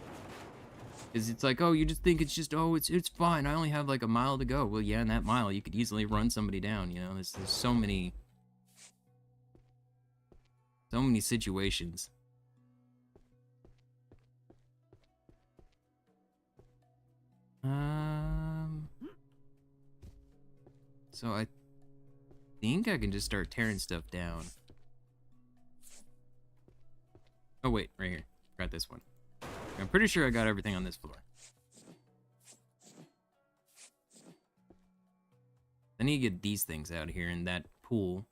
Because it's like, oh, you just think it's just, oh, it's fine. I only have like a mile to go. Well, yeah, in that mile, you could easily run somebody down. You know, there's so many situations. So I think I can just start tearing stuff down. Oh wait, right here. Got this one. I'm pretty sure I got everything on this floor. I need to get these things out of here in that pool.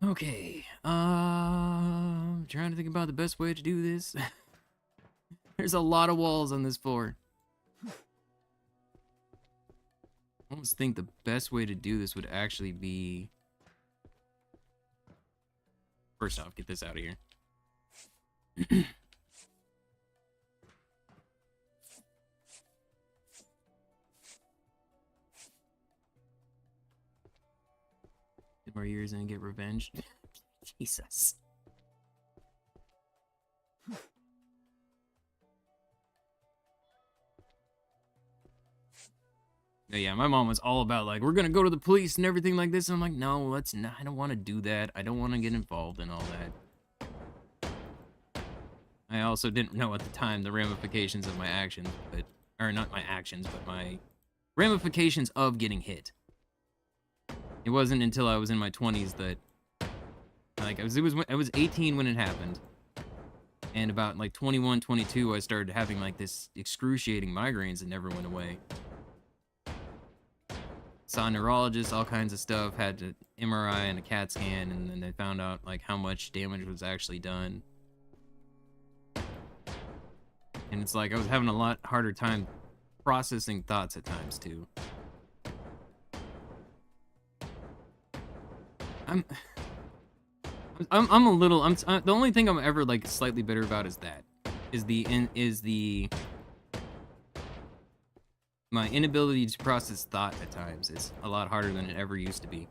Okay. I'm trying to think about the best way to do this. There's a lot of walls on this floor. I almost think the best way to do this would actually be... First off, get this out of here. Get more years and get revenge. Jesus. Yeah, my mom was all about like, we're gonna go to the police and everything like this. And I'm like, no, let's not. I don't want to do that. I don't want to get involved in all that. I also didn't know at the time the ramifications of my actions, or not my actions, but my ramifications of getting hit. It wasn't until I was in my 20s that, like, I was 18 when it happened. And about like 21, 22, I started having like this excruciating migraines that never went away. Saw a neurologist, all kinds of stuff, had an MRI and a CAT scan, and then they found out like how much damage was actually done. And it's like I was having a lot harder time processing thoughts at times too. I'm a little, the only thing I'm ever like slightly bitter about is my inability to process thought at times is a lot harder than it ever used to be.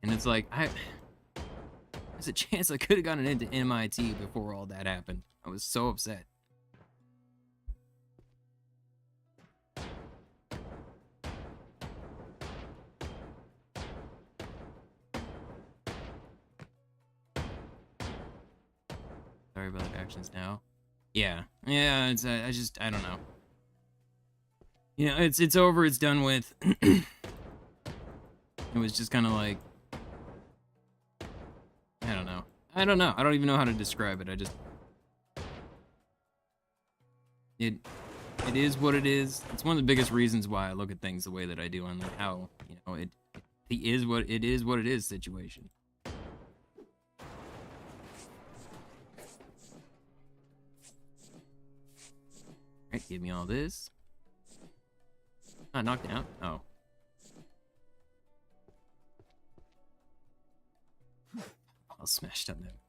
And it's like, there's a chance I could have gotten into MIT before all that happened. I was so upset. Sorry about the actions now. Yeah, it's I don't know. You know, it's over, it's done with. It was just kind of like, I don't know. I don't even know how to describe it. It is what it is. It's one of the biggest reasons why I look at things the way that I do, on like how, you know, it is what it is situation. Alright, give me all this. Ah, knocked out. Oh. All smashed on there.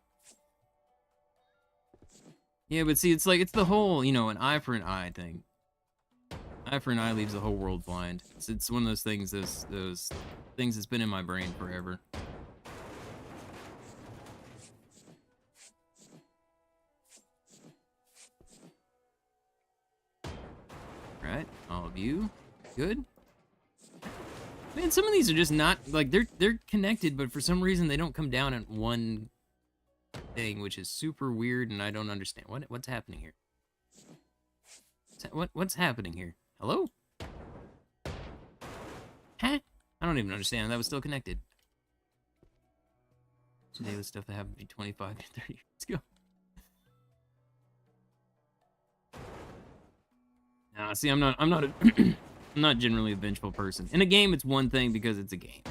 Yeah, but see, it's like, it's the whole, you know, an eye for an eye thing. Eye for an eye leaves the whole world blind. It's one of those things, those things that's been in my brain forever. Right, all of you. Good. Man, some of these are just not, like, they're connected, but for some reason they don't come down at one thing, which is super weird, and I don't understand. What's happening here? What's happening here? Hello? Huh? I don't even understand. That was still connected. Today was stuff that happened to be 25 to 30 years ago. Nah, see, I'm not I'm not generally a vengeful person. In a game, it's one thing because it's a game.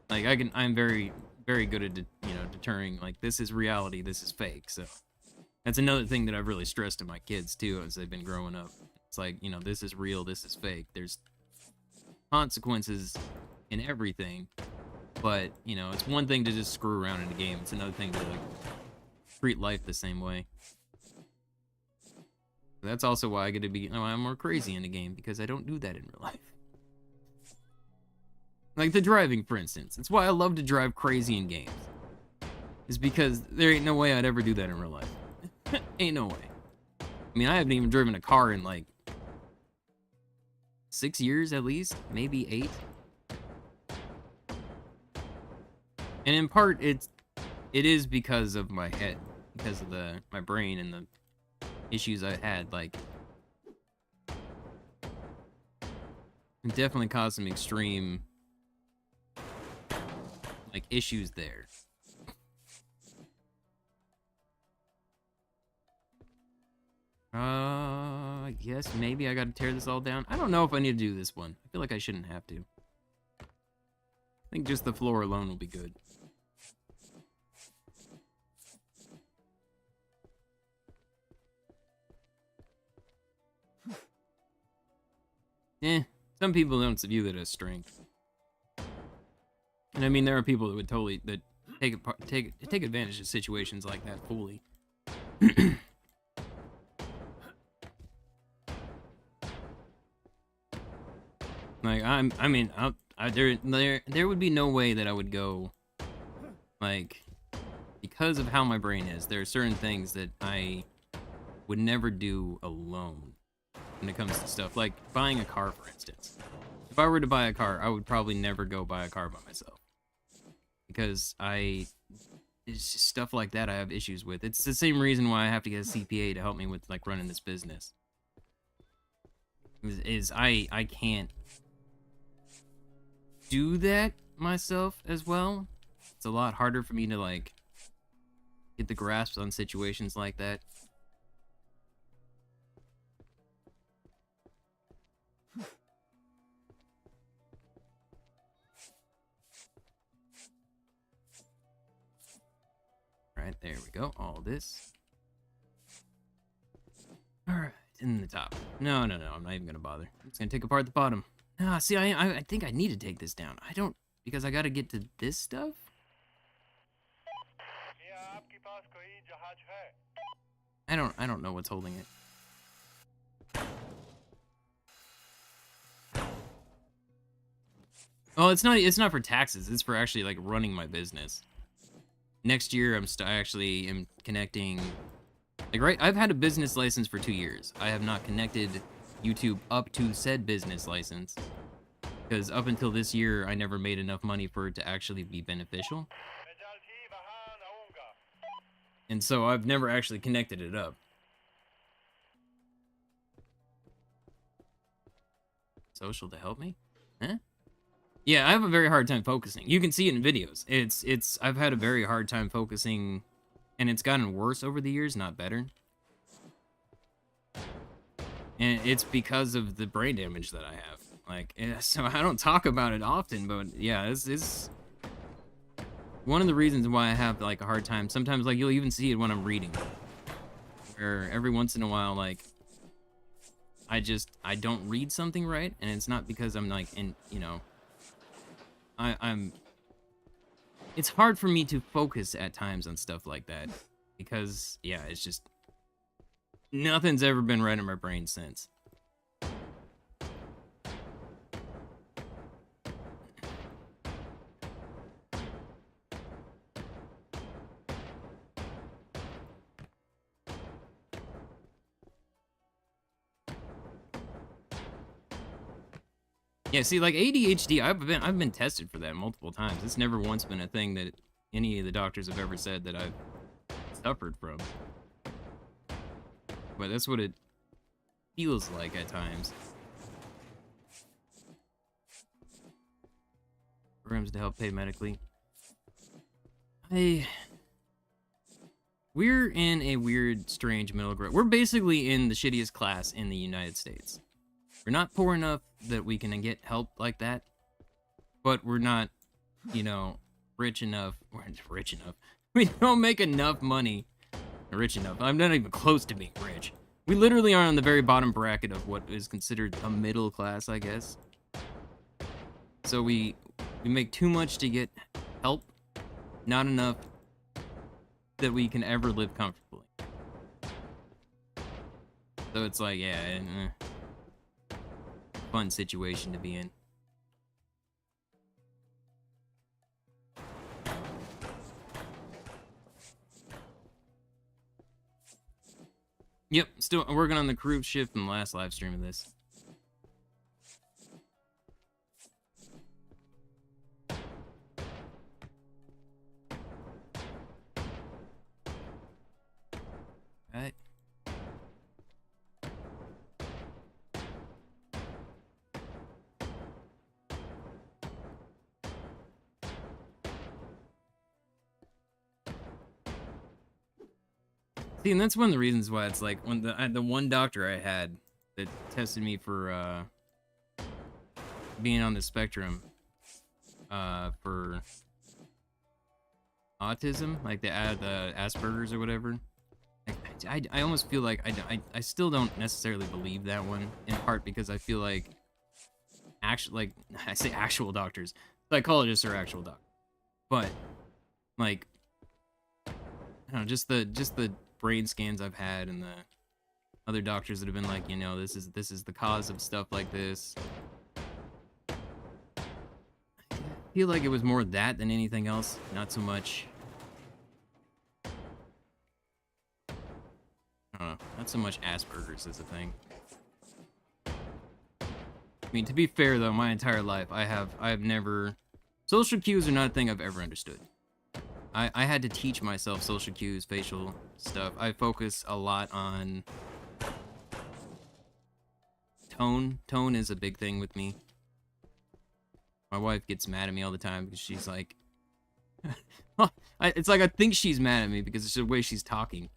Like, I'm very, very good at, you know, deterring, like, this is reality, this is fake. So that's another thing that I've really stressed to my kids, too, as they've been growing up. It's like, you know, this is real, this is fake. There's consequences in everything. But, you know, it's one thing to just screw around in a game. It's another thing to, like, treat life the same way. That's also why I get to be, I'm more crazy in the game, because I don't do that in real life. Like the driving, for instance. That's why I love to drive crazy in games. Is because there ain't no way I'd ever do that in real life. Ain't no way. I mean, I haven't even driven a car in like 6 years at least, maybe 8. And in part, it is because of my head, because of my brain and the issues I had. Like, it definitely caused some extreme like issues there. I guess maybe I gotta tear this all down. I don't know if I need to do this one. I feel like I shouldn't have to. I think just the floor alone will be good. Some people don't view that as strength. And I mean, there are people that would totally take advantage of situations like that fully. Like there would be no way that I would go, like, because of how my brain is. There are certain things that I would never do alone when it comes to stuff like buying a car, for instance. If I were to buy a car, I would probably never go buy a car by myself, because it's just stuff like that I have issues with. It's the same reason why I have to get a CPA to help me with like running this business. I can't do that myself as well. It's a lot harder for me to like get the grasp on situations like that. Right, there we go. All this. Alright, in the top. No, I'm not even gonna bother. I'm just gonna take apart the bottom. Ah, see, I think I need to take this down. I don't, because I gotta get to this stuff? I don't know what's holding it. Well, it's not for taxes. It's for actually like running my business. Next year, I actually am connecting. Like, right, I've had a business license for 2 years. I have not connected YouTube up to said business license, because up until this year, I never made enough money for it to actually be beneficial. And so I've never actually connected it up. Social to help me? Huh? Yeah, I have a very hard time focusing. You can see it in videos. I've had a very hard time focusing, and it's gotten worse over the years, not better. And it's because of the brain damage that I have. Like, so I don't talk about it often, but yeah, it's one of the reasons why I have like a hard time. Sometimes, like, you'll even see it when I'm reading, or every once in a while, like, I don't read something right, and it's not because I'm like it's hard for me to focus at times on stuff like that, because yeah, it's just nothing's ever been right in my brain since. Yeah, see, like ADHD, I've been tested for that multiple times. It's never once been a thing that any of the doctors have ever said that I've suffered from. But that's what it feels like at times. Programs to help pay medically. We're in a weird, strange middle ground. We're basically in the shittiest class in the United States. We're not poor enough that we can get help like that, but we're not, rich enough. We're rich enough. We don't make enough money. Rich enough. I'm not even close to being rich. We literally are on the very bottom bracket of what is considered a middle class, I guess. So we make too much to get help, not enough that we can ever live comfortably. So it's like, yeah, fun situation to be in. Yep, still working on the cruise shift from the last live stream of this. Alright. See, and that's one of the reasons why it's like when the one doctor I had that tested me for being on the spectrum for autism, like the Asperger's or whatever. I almost feel like I still don't necessarily believe that one, in part because I feel like I say actual doctors, psychologists are actual doctors, but like I don't know, just the brain scans I've had and the other doctors that have been like, you know, this is the cause of stuff like this. I feel like it was more that than anything else, not so much. I don't know, not so much Asperger's as a thing. I mean, to be fair though, my entire life I have never, social cues are not a thing I've ever understood. I had to teach myself social cues, facial stuff. I focus a lot on tone. Tone is a big thing with me. My wife gets mad at me all the time because she's like, it's like I think she's mad at me because it's the way she's talking.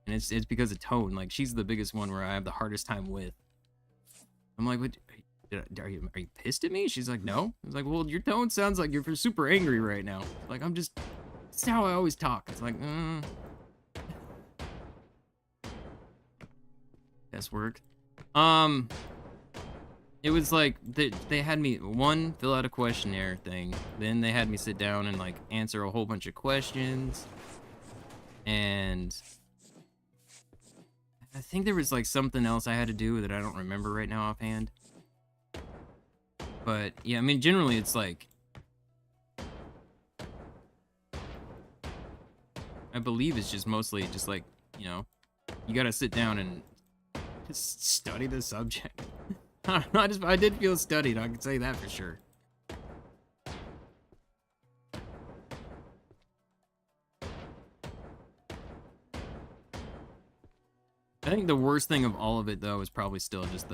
And it's because of tone. Like, she's the biggest one where I have the hardest time with. I'm like, what? Are you pissed at me? She's like, no. I was like, well, your tone sounds like you're super angry right now. Like, it's how I always talk. It's like, That's work. It was like, they had me, one, fill out a questionnaire thing. Then they had me sit down and, like, answer a whole bunch of questions. And I think there was, like, something else I had to do that I don't remember right now offhand. But, yeah, I mean, generally it's like, I believe it's just mostly just like, you know, you gotta sit down and just study the subject. I don't know, I did feel studied, I can say that for sure. I think the worst thing of all of it though is probably still just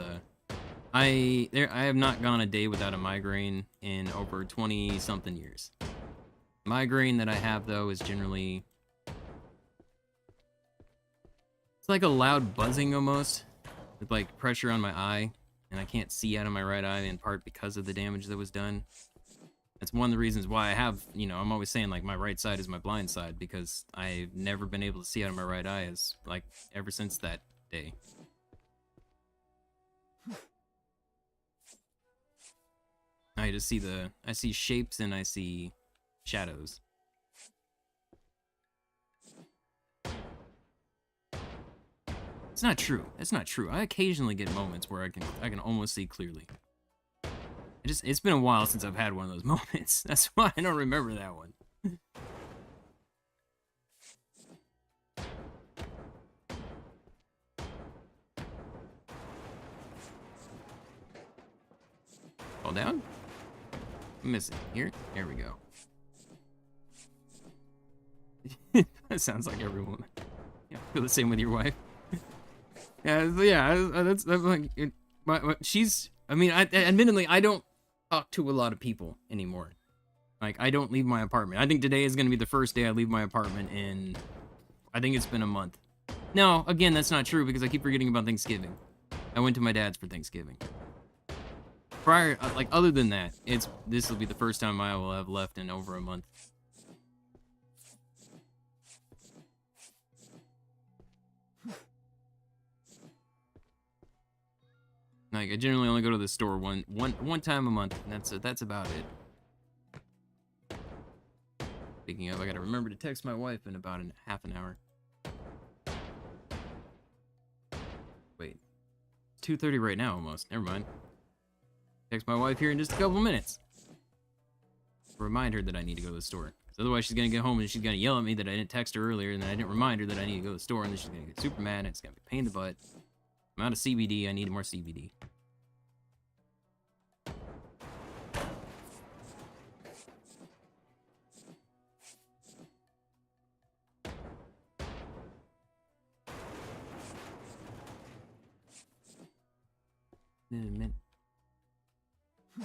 I have not gone a day without a migraine in over 20 something years. Migraine that I have though is generally, it's like a loud buzzing almost, with like pressure on my eye, and I can't see out of my right eye in part because of the damage that was done. That's one of the reasons why I have, you know, I'm always saying like my right side is my blind side, because I've never been able to see out of my right eye as like ever since that day. I just see I see shapes and I see shadows. It's not true. That's not true. I occasionally get moments where I can almost see clearly. It's been a while since I've had one of those moments. That's why I don't remember that one. Fall down? I'm missing. Here? There we go. That sounds like every woman. Yeah, feel the same with your wife. Yeah, that's like, she's, I mean, admittedly, I don't talk to a lot of people anymore. Like, I don't leave my apartment. I think today is going to be the first day I leave my apartment in, I think it's been a month. No, again, that's not true because I keep forgetting about Thanksgiving. I went to my dad's for Thanksgiving. Prior, like, other than that, this will be the first time I will have left in over a month. Like, I generally only go to the store one time a month, and that's about it. Speaking of, I gotta remember to text my wife in about half an hour. Wait. 2:30 right now almost. Never mind. Text my wife here in just a couple minutes. Remind her that I need to go to the store. Otherwise, she's gonna get home and she's gonna yell at me that I didn't text her earlier and that I didn't remind her that I need to go to the store, and then she's gonna get super mad and it's gonna be a pain in the butt. I'm out of CBD. I need more CBD.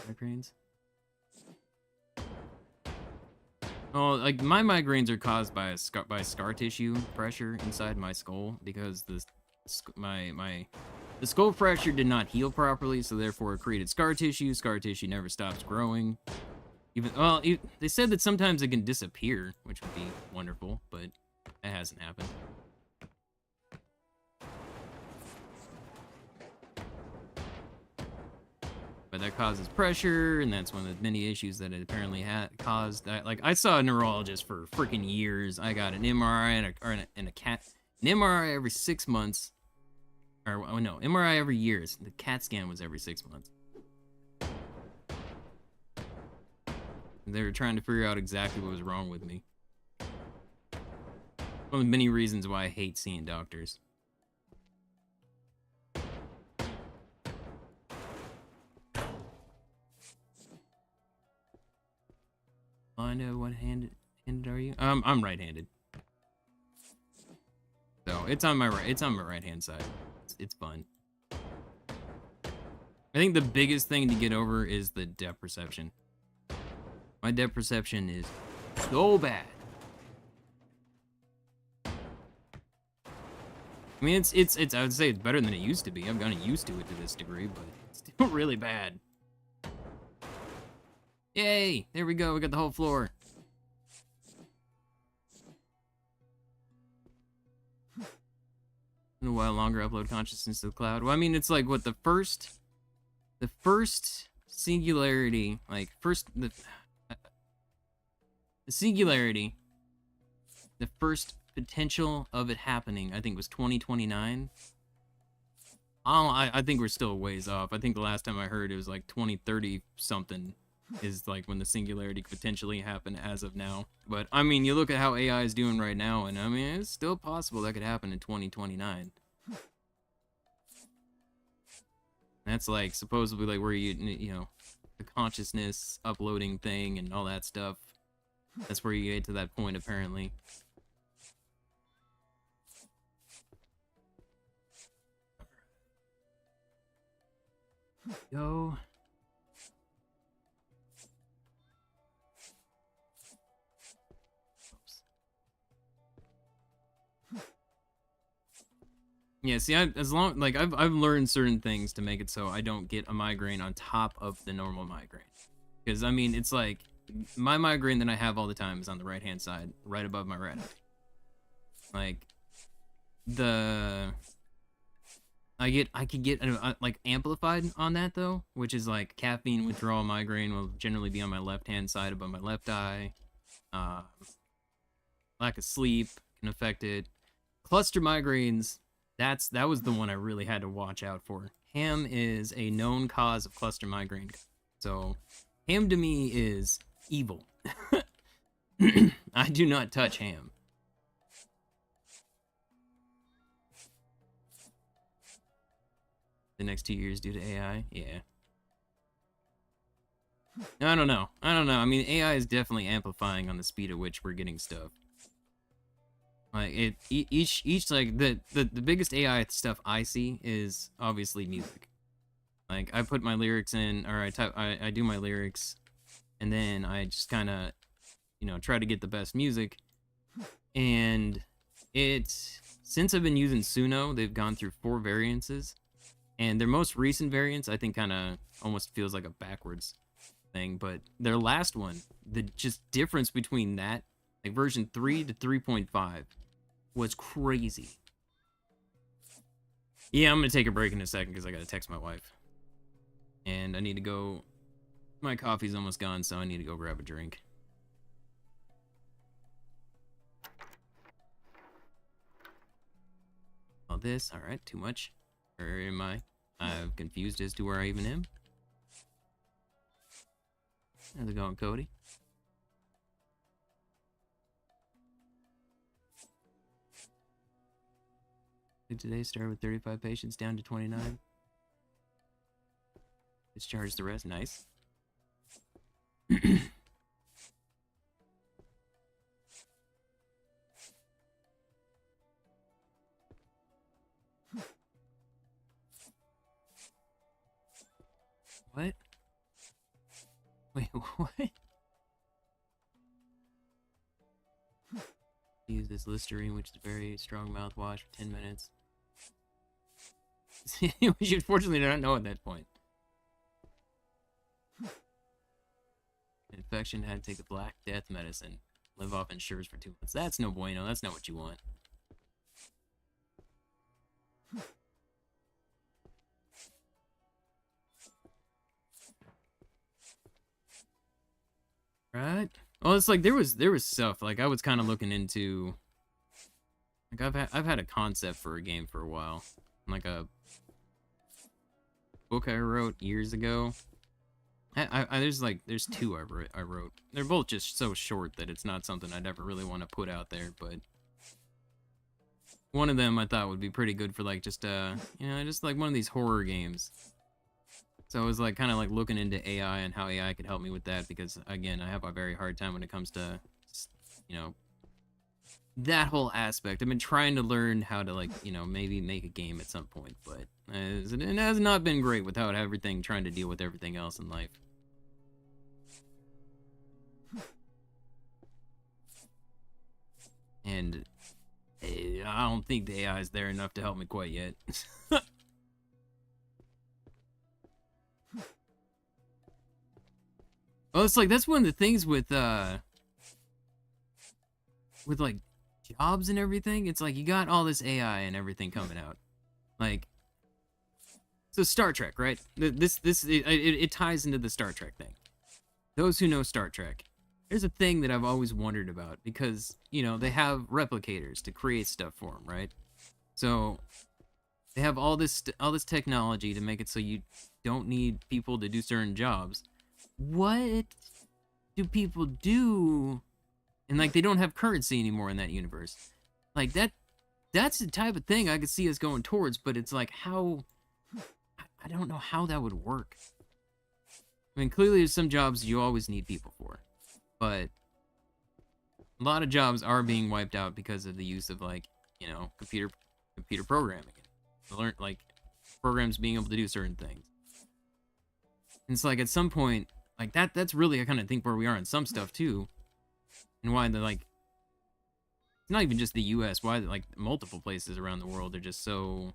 Migraines. Oh, like my migraines are caused by scar tissue pressure inside my skull because the skull fracture did not heal properly, so therefore it created scar tissue. Scar tissue never stops growing. They said that sometimes it can disappear, which would be wonderful, but that hasn't happened. But that causes pressure, and that's one of the many issues that it apparently caused. I saw a neurologist for freaking years. I got an MRI and a CAT, an MRI every 6 months, or oh no, MRI every year. The CAT scan was every 6 months. And they were trying to figure out exactly what was wrong with me. One of the many reasons why I hate seeing doctors. I know what handed are you? I'm right-handed. So it's on my right-hand side. It's fun. I think the biggest thing to get over is the depth perception. My depth perception is so bad. I mean, it's I would say it's better than it used to be. I've gotten used to it to this degree, but it's still really bad. Yay! There we go. We got the whole floor. In a while longer, upload consciousness to the cloud. Well, I mean, it's like what the first singularity, like the singularity, the first potential of it happening, I think was 2029. I think we're still a ways off. I think the last time I heard it was like 2030 something. Is like when the singularity could potentially happen as of now. But I mean, you look at how AI is doing right now, and I mean, it's still possible that could happen in 2029. That's like supposedly like where you know, the consciousness uploading thing and all that stuff. That's where you get to that point apparently. Go. Yeah, see, I've learned certain things to make it so I don't get a migraine on top of the normal migraine. Because, I mean, it's like, my migraine that I have all the time is on the right-hand side, right above my red eye. Like, I could get, like, amplified on that, though, which is, like, caffeine withdrawal migraine will generally be on my left-hand side above my left eye. Lack of sleep can affect it. Cluster migraines... That was the one I really had to watch out for. Ham is a known cause of cluster migraine. So, ham to me is evil. I do not touch ham. The next 2 years due to AI? Yeah. I don't know. I mean, AI is definitely amplifying on the speed at which we're getting stuff. Like each like the biggest AI stuff I see is obviously music. Like I put my lyrics in, or I do my lyrics, and then I just kind of, you know, try to get the best music. And since I've been using Suno, they've gone through 4 variances, and their most recent variants I think kind of almost feels like a backwards thing. But their last one, the just difference between that, like version 3 to 3.5. Was crazy. Yeah, I'm gonna take a break in a second because I gotta text my wife. And I need to go... My coffee's almost gone, so I need to go grab a drink. All this, alright, too much. Where am I? I'm confused as to where I even am. How's it going, Cody? Today started with 35 patients down to 29. Discharged the rest. Nice. What? Wait, what? Use this Listerine, which is a very strong mouthwash, for 10 minutes. Which unfortunately do not know at that point. Infection, had to take the Black Death medicine. Live off insurance for 2 months. That's no bueno. That's not what you want. Right? Well, it's like there was stuff like I was kind of looking into. Like I've had a concept for a game for a while, like a book I wrote years ago. There's two I wrote. They're both just so short that it's not something I'd ever really want to put out there. But one of them I thought would be pretty good for like just just like one of these horror games. So I was like kind of like looking into AI and how AI could help me with that, because again, I have a very hard time when it comes to, that whole aspect. I've been trying to learn how to like, maybe make a game at some point, but it has not been great without everything, trying to deal with everything else in life. And I don't think the AI is there enough to help me quite yet. Well, it's like that's one of the things with like jobs and everything. It's like you got all this AI and everything coming out. Like, so Star Trek, right? It ties into the Star Trek thing. Those who know Star Trek, there's a thing that I've always wondered about, because they have replicators to create stuff for them, right? So they have all this technology to make it so you don't need people to do certain jobs. What do people do? And like they don't have currency anymore in that universe. Like that's the type of thing I could see us going towards, but it's like how I don't know how that would work. I mean, clearly there's some jobs you always need people for, but a lot of jobs are being wiped out because of the use of like, computer programming. Learn like programs being able to do certain things. And it's like at some point, like that's really I kind of think where we are in some stuff too, and why the like it's not even just the U.S. Why like multiple places around the world are just so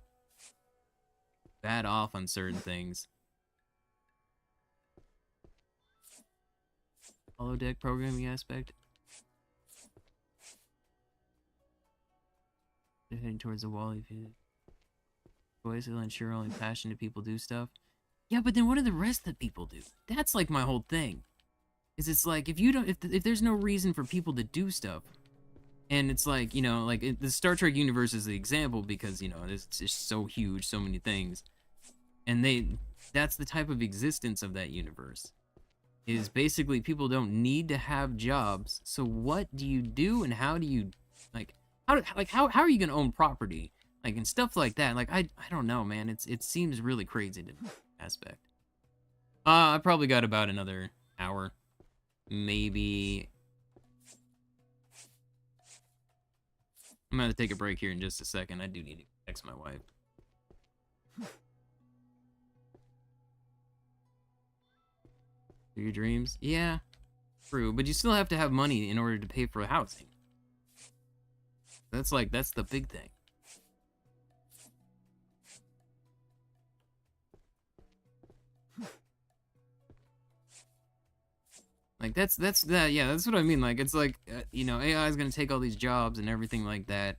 bad off on certain things. Holodeck programming aspect. They're heading towards the wall. If you voice will ensure only passionate people do stuff. Yeah, but then what do the rest of the people do? That's like my whole thing. Is it's like if there's no reason for people to do stuff, and it's like the Star Trek universe is the example, because it's just so huge, so many things, and that's the type of existence of that universe. Is basically people don't need to have jobs. So what do you do, and how do you how are you gonna own property, like, and stuff like that? Like I don't know, man. It seems really crazy to me. Aspect. I probably got about another hour, maybe. I'm gonna take a break here in just a second. I do need to text my wife. For your dreams? Yeah, true. But you still have to have money in order to pay for housing. That's the big thing. Like that's what I mean. Like it's like AI is gonna take all these jobs and everything like that.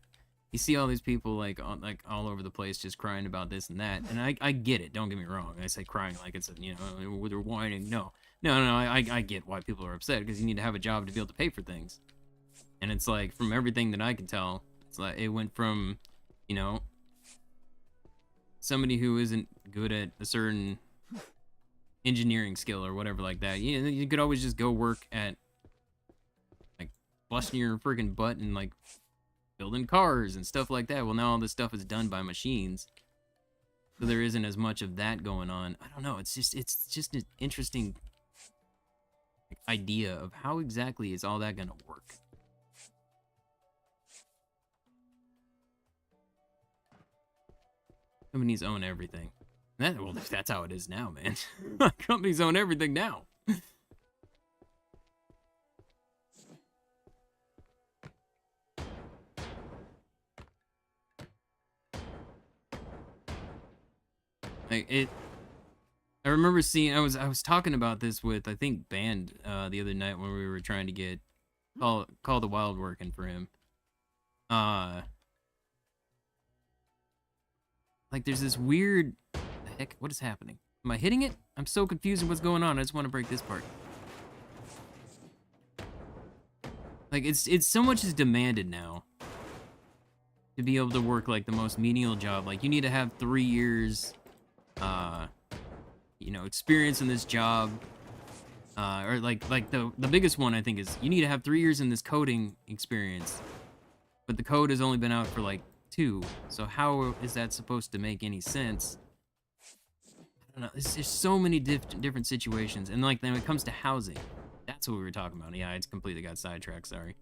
You see all these people like all over the place just crying about this and that, and I get it. Don't get me wrong. I say crying like it's they're whining. No. I get why people are upset, because you need to have a job to be able to pay for things. And it's like, from everything that I can tell, it's like it went from somebody who isn't good at a certain engineering skill or whatever like that. You could always just go work at like busting your freaking butt and like building cars and stuff like that. Well, now all this stuff is done by machines, so there isn't as much of that going on. I don't know. It's just an interesting idea of how exactly is all that gonna work. Companies own everything. Well, that's how it is now, man. Companies own everything now. I remember seeing. I was talking about this with, I think, Band the other night when we were trying to get Call the Wild working for him. Like there's this weird. The heck? What is happening? Am I hitting it? I'm so confused in what's going on. I just want to break this part. Like it's so much is demanded now to be able to work like the most menial job. Like you need to have 3 years, experience in this job, or like the biggest one I think is you need to have 3 years in this coding experience, but the code has only been out for like 2. So how is that supposed to make any sense? I don't know. There's so many different situations, and like when it comes to housing, that's what we were talking about. Yeah, I completely got sidetracked. Sorry.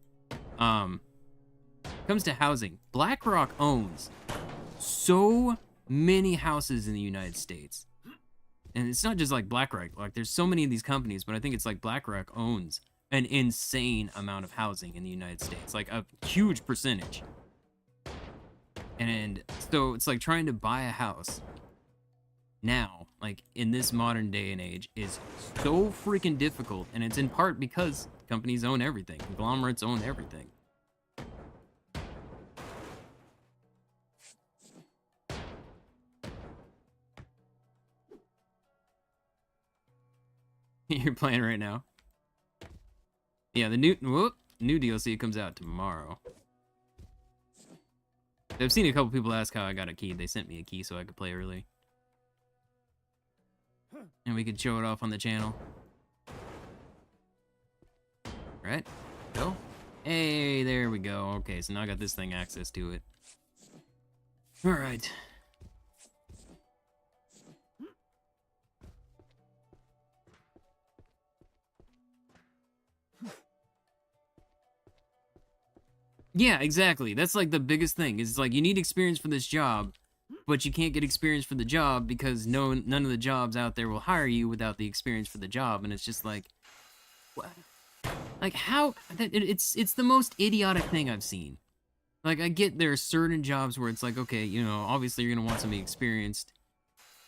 Comes to housing, BlackRock owns so many houses in the United States, and it's not just like BlackRock. Like there's so many of these companies, but I think it's like BlackRock owns an insane amount of housing in the United States, like a huge percentage. And so it's like trying to buy a house now, like in this modern day and age, is so freaking difficult, and it's in part because companies own everything, conglomerates own everything. You're playing right now? Yeah, the new DLC comes out tomorrow. I've seen a couple people ask how I got a key. They sent me a key so I could play early. And we could show it off on the channel. Right? Go. Hey, there we go. Okay, so now I got this thing access to it. Alright. Yeah, exactly. That's like the biggest thing. Is like you need experience for this job, but you can't get experience for the job because none of the jobs out there will hire you without the experience for the job. And it's just like, what? Like how? It's the most idiotic thing I've seen. Like I get there are certain jobs where it's like, okay, obviously you're gonna want somebody experienced,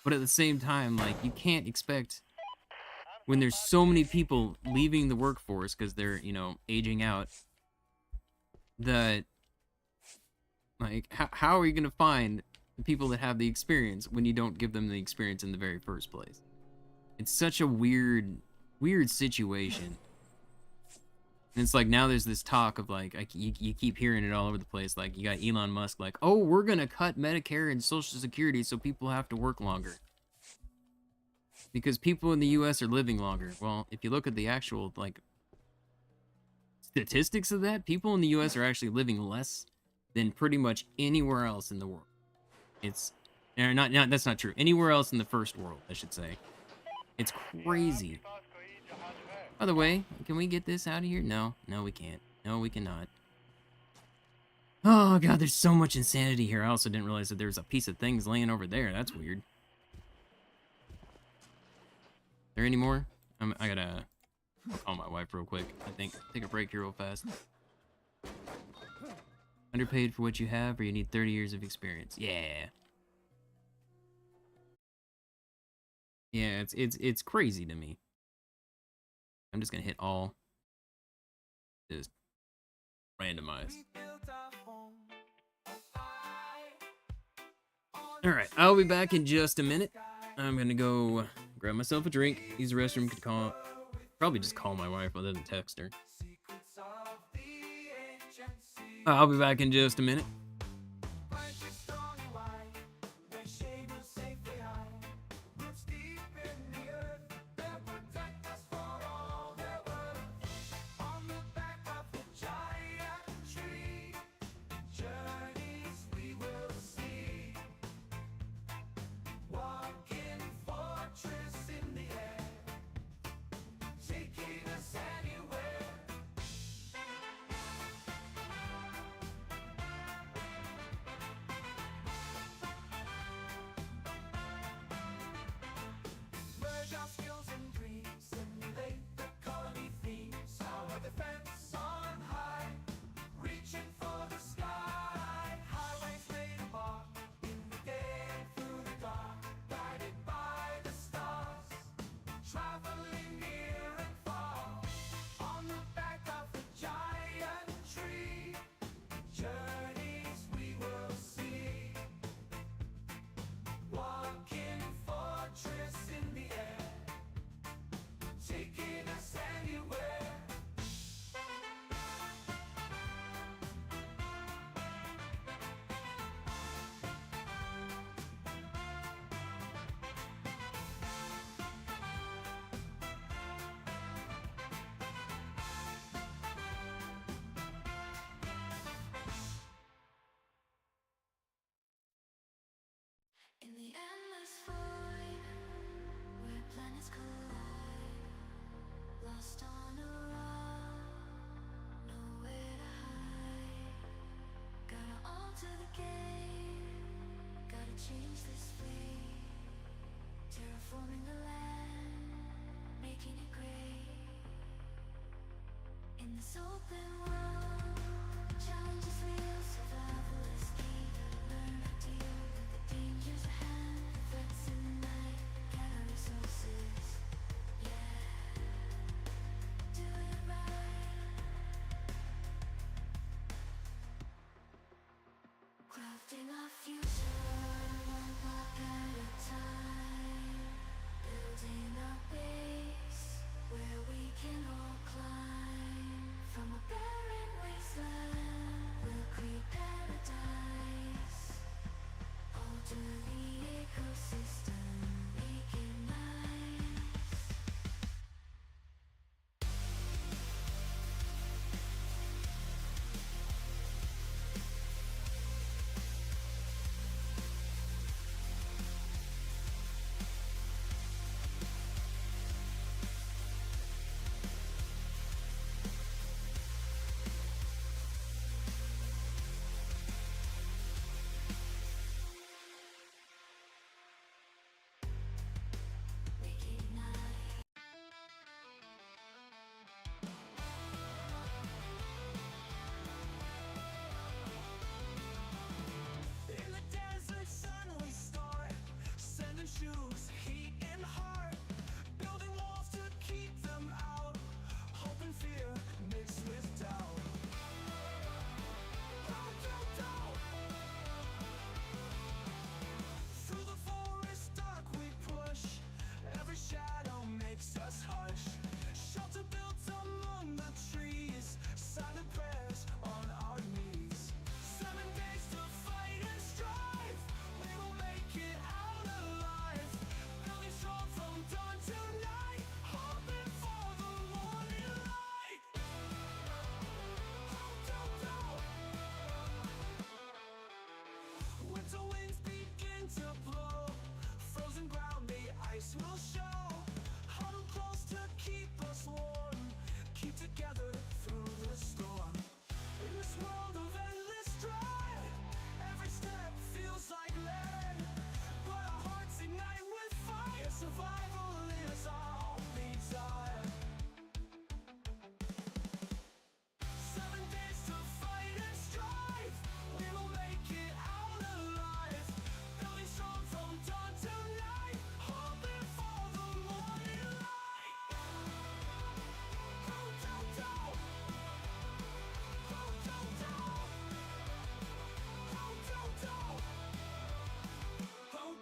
but at the same time, like you can't expect when there's so many people leaving the workforce because they're aging out. That, like, how are you gonna find the people that have the experience when you don't give them the experience in the very first place? It's such a weird situation. And it's like now there's this talk of like you keep hearing it all over the place. Like you got Elon Musk like, oh, we're gonna cut Medicare and Social Security so people have to work longer because people in the U.S. are living longer. Well, if you look at the actual like statistics of that, people in the U.S. are actually living less than pretty much anywhere else in the world. It's not that's not true. Anywhere else in the first world, I should say. It's crazy. By the way, can we get this out of here? No, we can't. No, we cannot. Oh god, there's so much insanity here. I also didn't realize that there's a piece of things laying over there. That's weird. There any more? I gotta I'll call my wife real quick. I think take a break here real fast. Underpaid for what you have, or you need 30 years of experience. Yeah. Yeah, it's crazy to me. I'm just gonna hit all. Just randomize. Alright, I'll be back in just a minute. I'm gonna go grab myself a drink, use the restroom, could call. Probably just call my wife rather than text her. I'll be back in just a minute.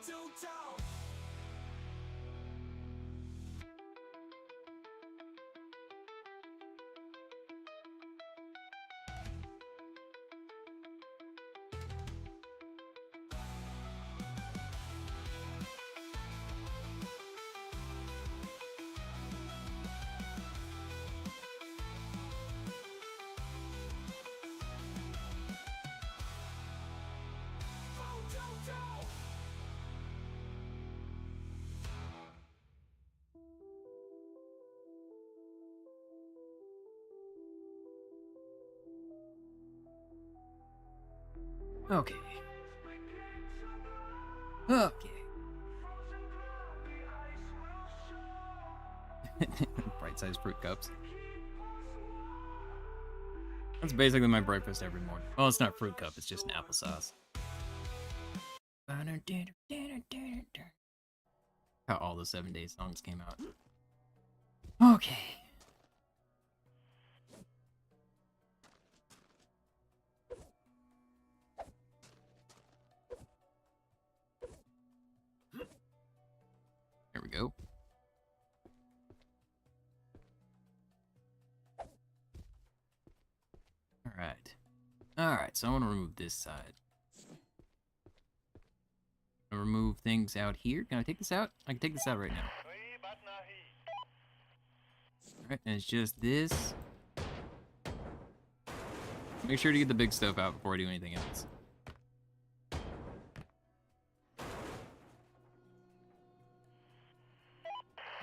Total. Okay. Okay. Bright-sized fruit cups. That's basically my breakfast every morning. Well, it's not fruit cup, it's just an applesauce. How all the 7 Day songs came out. Okay. There we go. Alright, so I want to remove this side. I remove things out here. Can I take this out? I can take this out right now. Alright, and it's just this. Make sure to get the big stuff out before I do anything else.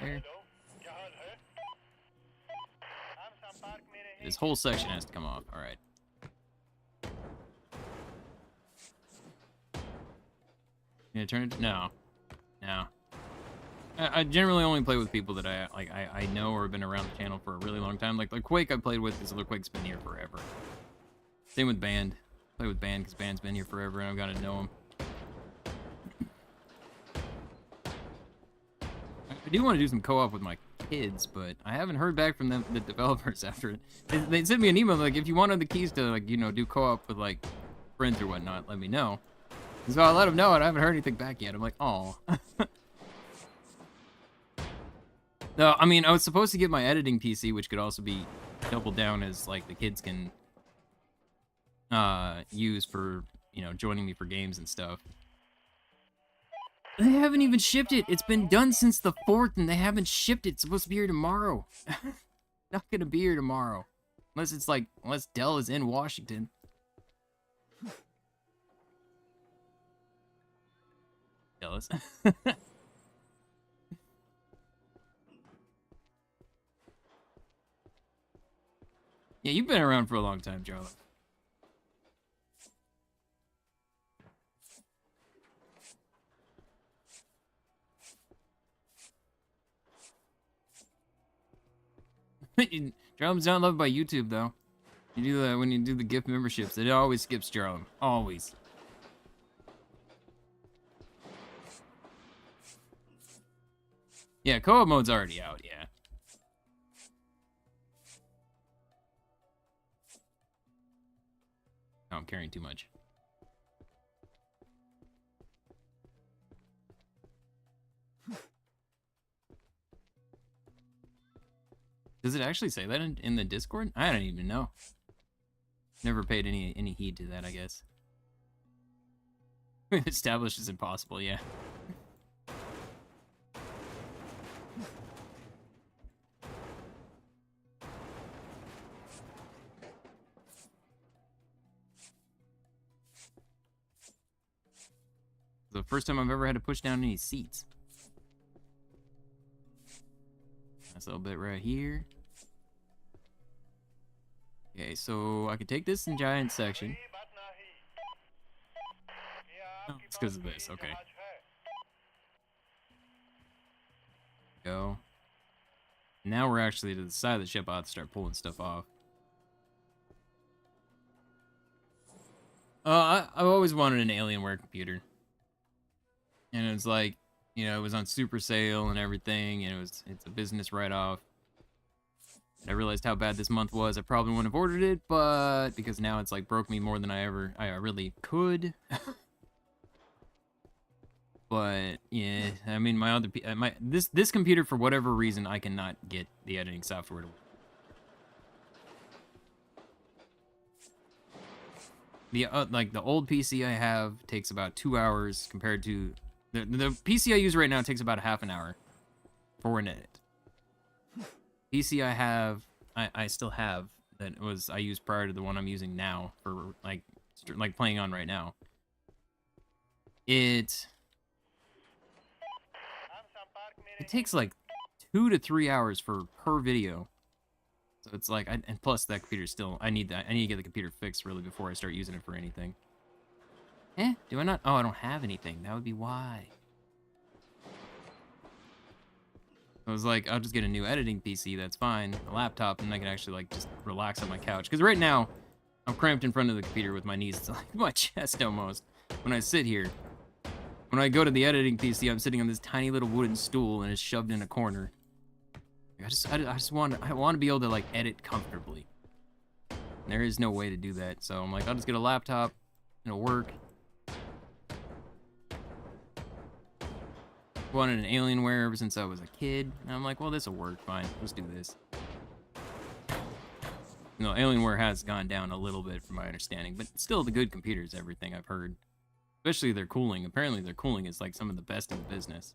There. This whole section has to come off. Alright. Yeah, turn it. No. No. I generally only play with people that I know or have been around the channel for a really long time. Like Quake I played with, this other Quake's been here forever. Same with Band. Play with Band because Band's been here forever and I've got to know him. I do want to do some co-op with my kids, but I haven't heard back from them, the developers after it. They sent me an email like, if you wanted the keys to, like, you know, do co-op with, like, friends or whatnot, let me know. And so I let them know, and I haven't heard anything back yet. I'm like, oh. No, I mean, I was supposed to get my editing PC, which could also be doubled down as, like, the kids can use for, you know, joining me for games and stuff. They haven't even shipped it. It's been done since the 4th, and they haven't shipped it. It's supposed to be here tomorrow. Not gonna be here tomorrow. Unless it's like, unless Dell is in Washington. Jealous. Yeah, you've been around for a long time, Charlie. Jarlum's not loved by YouTube though. You do that when you do the gift memberships. It always skips Jarlum. Always. Yeah, co-op mode's already out, yeah. Oh, I'm carrying too much. Does it actually say that in the Discord? I don't even know. Never paid any heed to that, I guess. Established is impossible, yeah. The first time I've ever had to push down any seats. Nice little bit right here. Okay, so I can take this in giant section. Oh, it's because of this, okay. Go. Now we're actually to the side of the ship. I'll have to start pulling stuff off. I've always wanted an Alienware computer. And it was like, you know, it was on super sale and everything, and it's a business write-off. I realized how bad this month was. I probably wouldn't have ordered it, but because now it's like broke me more than I really could. But yeah, I mean, my other this computer, for whatever reason, I cannot get the editing software to work. The like the old PC I have takes about 2 hours compared to the PC I use right now takes about half an hour for an edit. PC I have, I still have, that was I used prior to the one I'm using now for like playing on right now. It takes like 2 to 3 hours for per video. So it's like, and plus that computer still, I need to get the computer fixed really before I start using it for anything. Do I not? Oh, I don't have anything. That would be why. I was like, I'll just get a new editing PC, that's fine, a laptop, and I can actually like just relax on my couch. Because right now, I'm cramped in front of the computer with my knees to like my chest almost. When I sit here, when I go to the editing PC, I'm sitting on this tiny little wooden stool and it's shoved in a corner. I just want to be able to like edit comfortably. And there is no way to do that, so I'm like, I'll just get a laptop, it'll work. Wanted an Alienware ever since I was a kid, and I'm like, well, this will work fine. Let's do this. You know, Alienware has gone down a little bit from my understanding, but still the good computers, everything I've heard. Especially their cooling. Apparently their cooling is like some of the best in the business.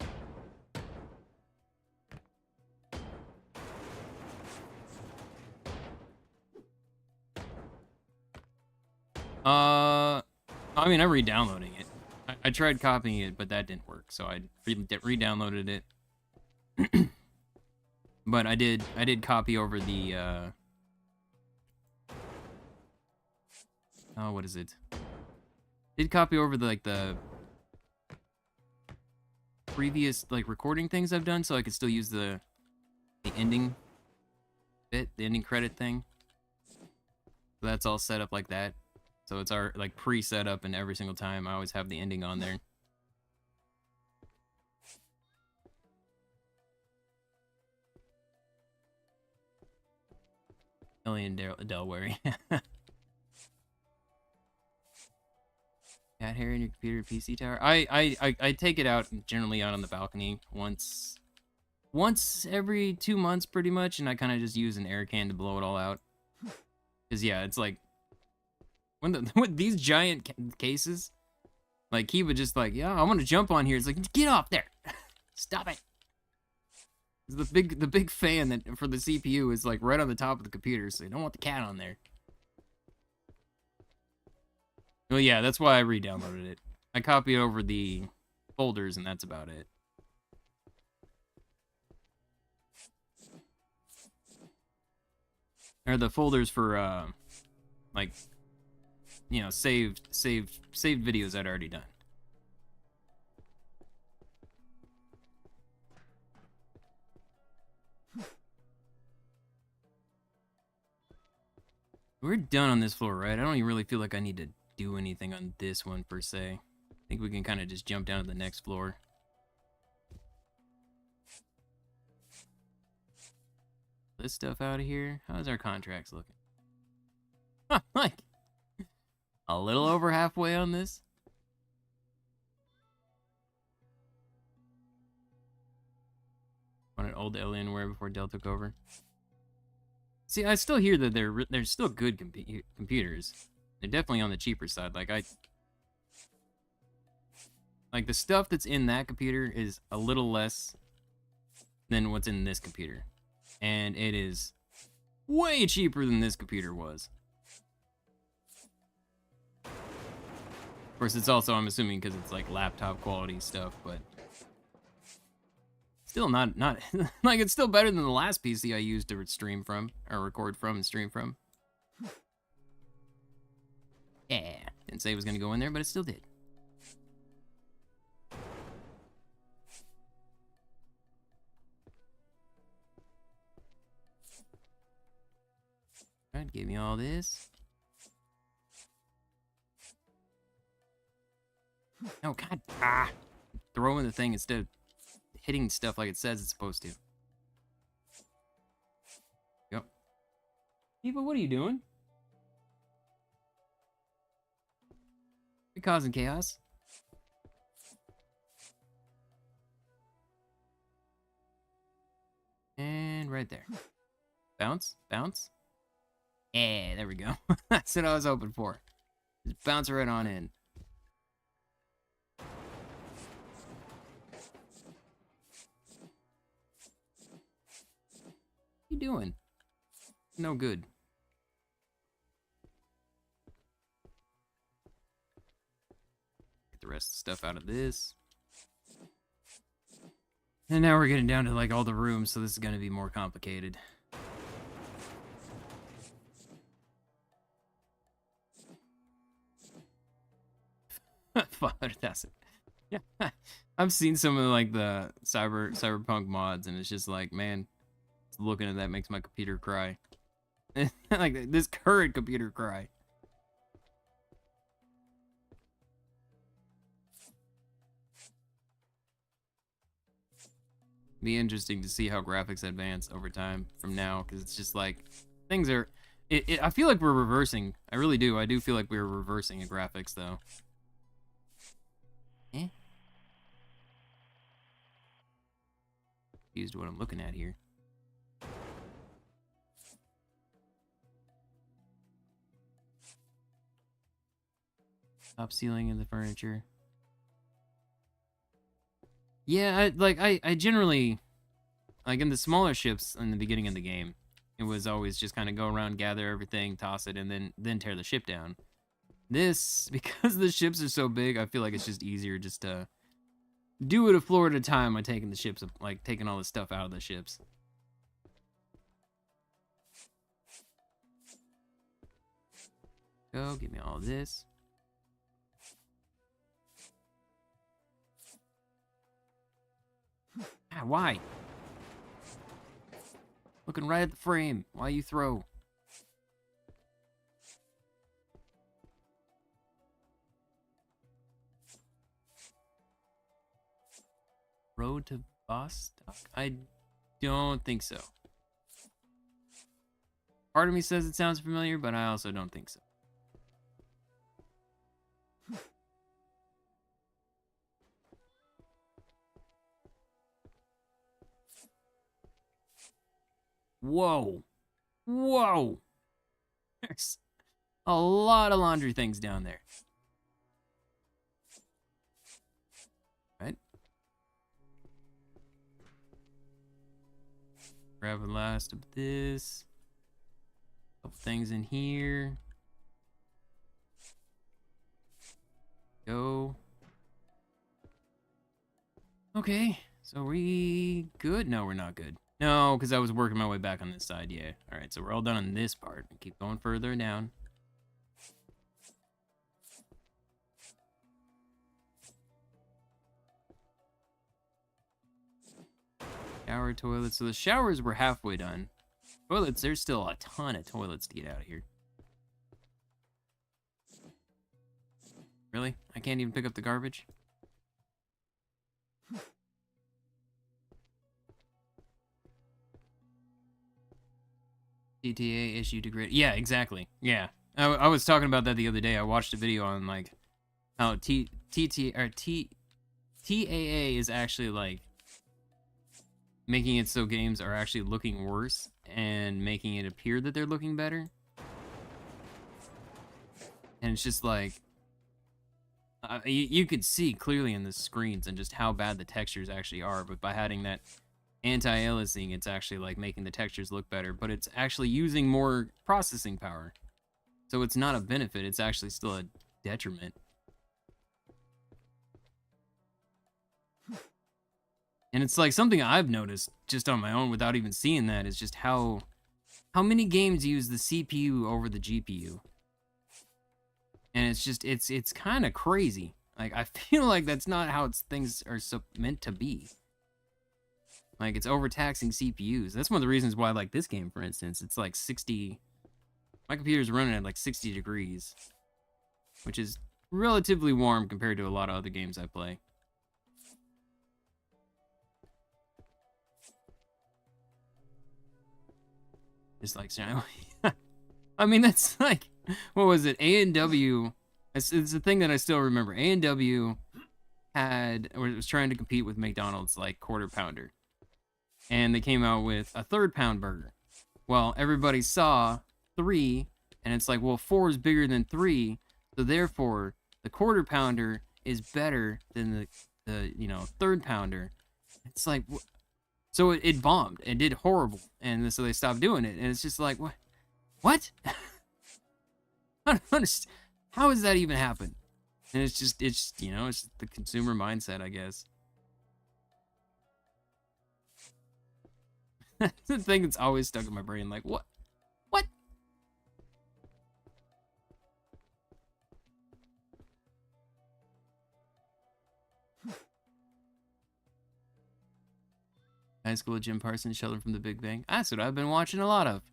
I mean, I'm re-downloading it. I tried copying it, but that didn't work, so I re-downloaded it. But I did copy over the, oh, what is it? Did copy over the previous, like, recording things I've done, so I could still use the ending bit, the ending credit thing. So that's all set up like that. So it's our like pre-set up, and every single time I always have the ending on there. Delaware. Cat hair in your computer PC tower? I take it out, generally out on the balcony once every 2 months pretty much, and I kind of just use an air can to blow it all out. Cause yeah, it's like with these giant cases, like he would just like, yeah, I want to jump on here. It's like, get off there, stop it. The big fan that for the CPU is like right on the top of the computer, so you don't want the cat on there. Well, yeah, that's why I re-downloaded it. I copied over the folders, and that's about it. Or the folders for like, you know, saved videos I'd already done. We're done on this floor, right? I don't even really feel like I need to do anything on this one per se. I think we can kind of just jump down to the next floor. This stuff out of here. How's our contracts looking? Huh, like a little over halfway on this. On an old Alienware before Dell took over. See, I still hear that they're still good computers. They're definitely on the cheaper side. Like the stuff that's in that computer is a little less than what's in this computer, and it is way cheaper than this computer was. Of course, it's also, I'm assuming, because it's like laptop quality stuff, but still not like, it's still better than the last PC I used to stream from, or record from and stream from. Yeah, didn't say it was gonna go in there, but it still did. Alright, gave me all this. Oh, God. Ah! Throwing the thing instead of hitting stuff like it says it's supposed to. Yep. Eva, what are you doing? You're causing chaos. right there. Bounce, bounce. Yeah, there we go. That's what I was hoping for. Just bounce right on in. What you doing? No good. Get the rest of the stuff out of this. And now we're getting down to like all the rooms, so this is gonna be more complicated. $500,000. Yeah, I've seen some of like the cyberpunk mods, and it's just like, man, looking at that makes my computer cry. Like this current computer cry. Be interesting to see how graphics advance over time from now, because it's just like things are. I feel like we're reversing. I really do. I do feel like we're reversing in graphics, though. Eh? Confused what I'm looking at here. Top ceiling in the furniture. Yeah, I generally, like in the smaller ships in the beginning of the game, it was always just kind of go around, gather everything, toss it, and then tear the ship down. This, because the ships are so big, I feel like it's just easier just to do it a floor at a time by taking the ships, like taking all the stuff out of the ships. Go, give me all this. Ah, why? Looking right at the frame. Why you throw? Road to Vostok? I don't think so. Part of me says it sounds familiar, but I also don't think so. Whoa. Whoa. There's a lot of laundry things down there. Right? Grab the last of this. Couple things in here. Go. Okay. So are we good? No, we're not good. No, because I was working my way back on this side, yeah. Alright, so we're all done on this part. Keep going further down. Shower, toilets. So the showers were halfway done. Toilets, there's still a ton of toilets to get out of here. Really? I can't even pick up the garbage? GTA issue degraded. Yeah, exactly. Yeah. I was talking about that the other day. I watched a video on like how TAA is actually like making it so games are actually looking worse and making it appear that they're looking better. And it's just like you could see clearly in the screens and just how bad the textures actually are, but by having that anti-aliasing, it's actually like making the textures look better, but it's actually using more processing power. So it's not a benefit, it's actually still a detriment. And it's like something I've noticed just on my own without even seeing that is just how many games use the CPU over the GPU. And it's just, it's kind of crazy. Like, I feel like that's not how things are meant to be. Like, it's overtaxing CPUs. That's one of the reasons why, like, this game, for instance, it's like 60... My computer's running at like 60 degrees. Which is relatively warm compared to a lot of other games I play. Just like, I mean, that's like... What was it? A&W... It's a thing that I still remember. A&W was trying to compete with McDonald's, like, Quarter Pounder. and they came out with a 3rd-pound burger. Well, everybody saw 3, and it's like, well, 4 is bigger than 3, so therefore the 1/4 pounder is better than the 3rd pounder. It's like, so it bombed. It did horrible, and so they stopped doing it. And it's just like, what? I don't understand. How does that even happen? And it's just it's the consumer mindset, I guess. That's the thing that's always stuck in my brain. Like, what? High School with Jim Parsons, Sheldon from the Big Bang. That's what I've been watching a lot of.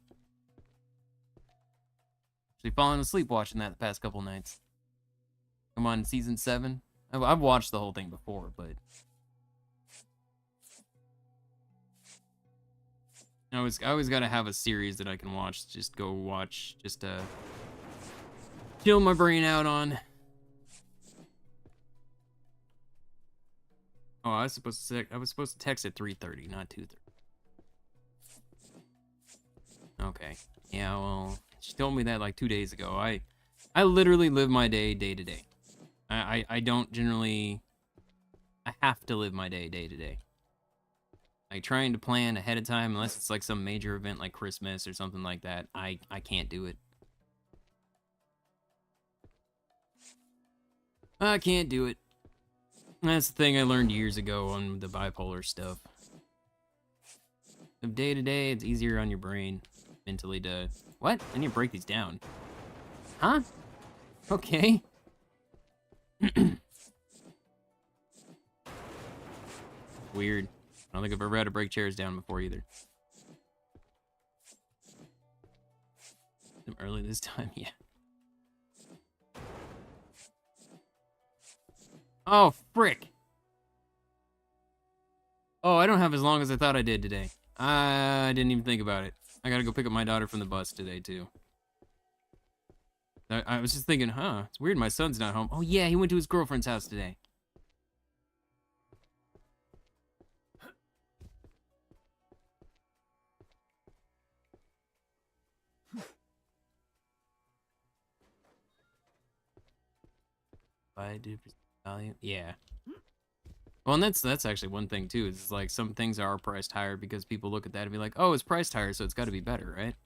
Actually falling asleep watching that the past couple nights. I'm on season 7. I've watched the whole thing before, but I always gotta have a series that I can watch. Just go watch, just to chill my brain out on. Oh, I was supposed to text at 3:30, not 2:30. Okay. Yeah, well, she told me that like 2 days ago. I literally live my day to day. I don't generally. I have to live my day to day. Like trying to plan ahead of time, unless it's like some major event like Christmas or something like that, I can't do it. I can't do it. That's the thing I learned years ago on the bipolar stuff. Of day to day, it's easier on your brain mentally to. What? I need to break these down. Huh? Okay. Weird. I don't think I've ever had to break chairs down before either. I'm early this time, yeah. Oh, frick. Oh, I don't have as long as I thought I did today. I didn't even think about it. I gotta go pick up my daughter from the bus today, too. I was just thinking, huh, it's weird my son's not home. Oh, yeah, he went to his girlfriend's house today. I did value. Yeah. Well, and that's actually one thing too. Is like some things are priced higher because people look at that and be like, "Oh, it's priced higher, so it's got to be better, right?"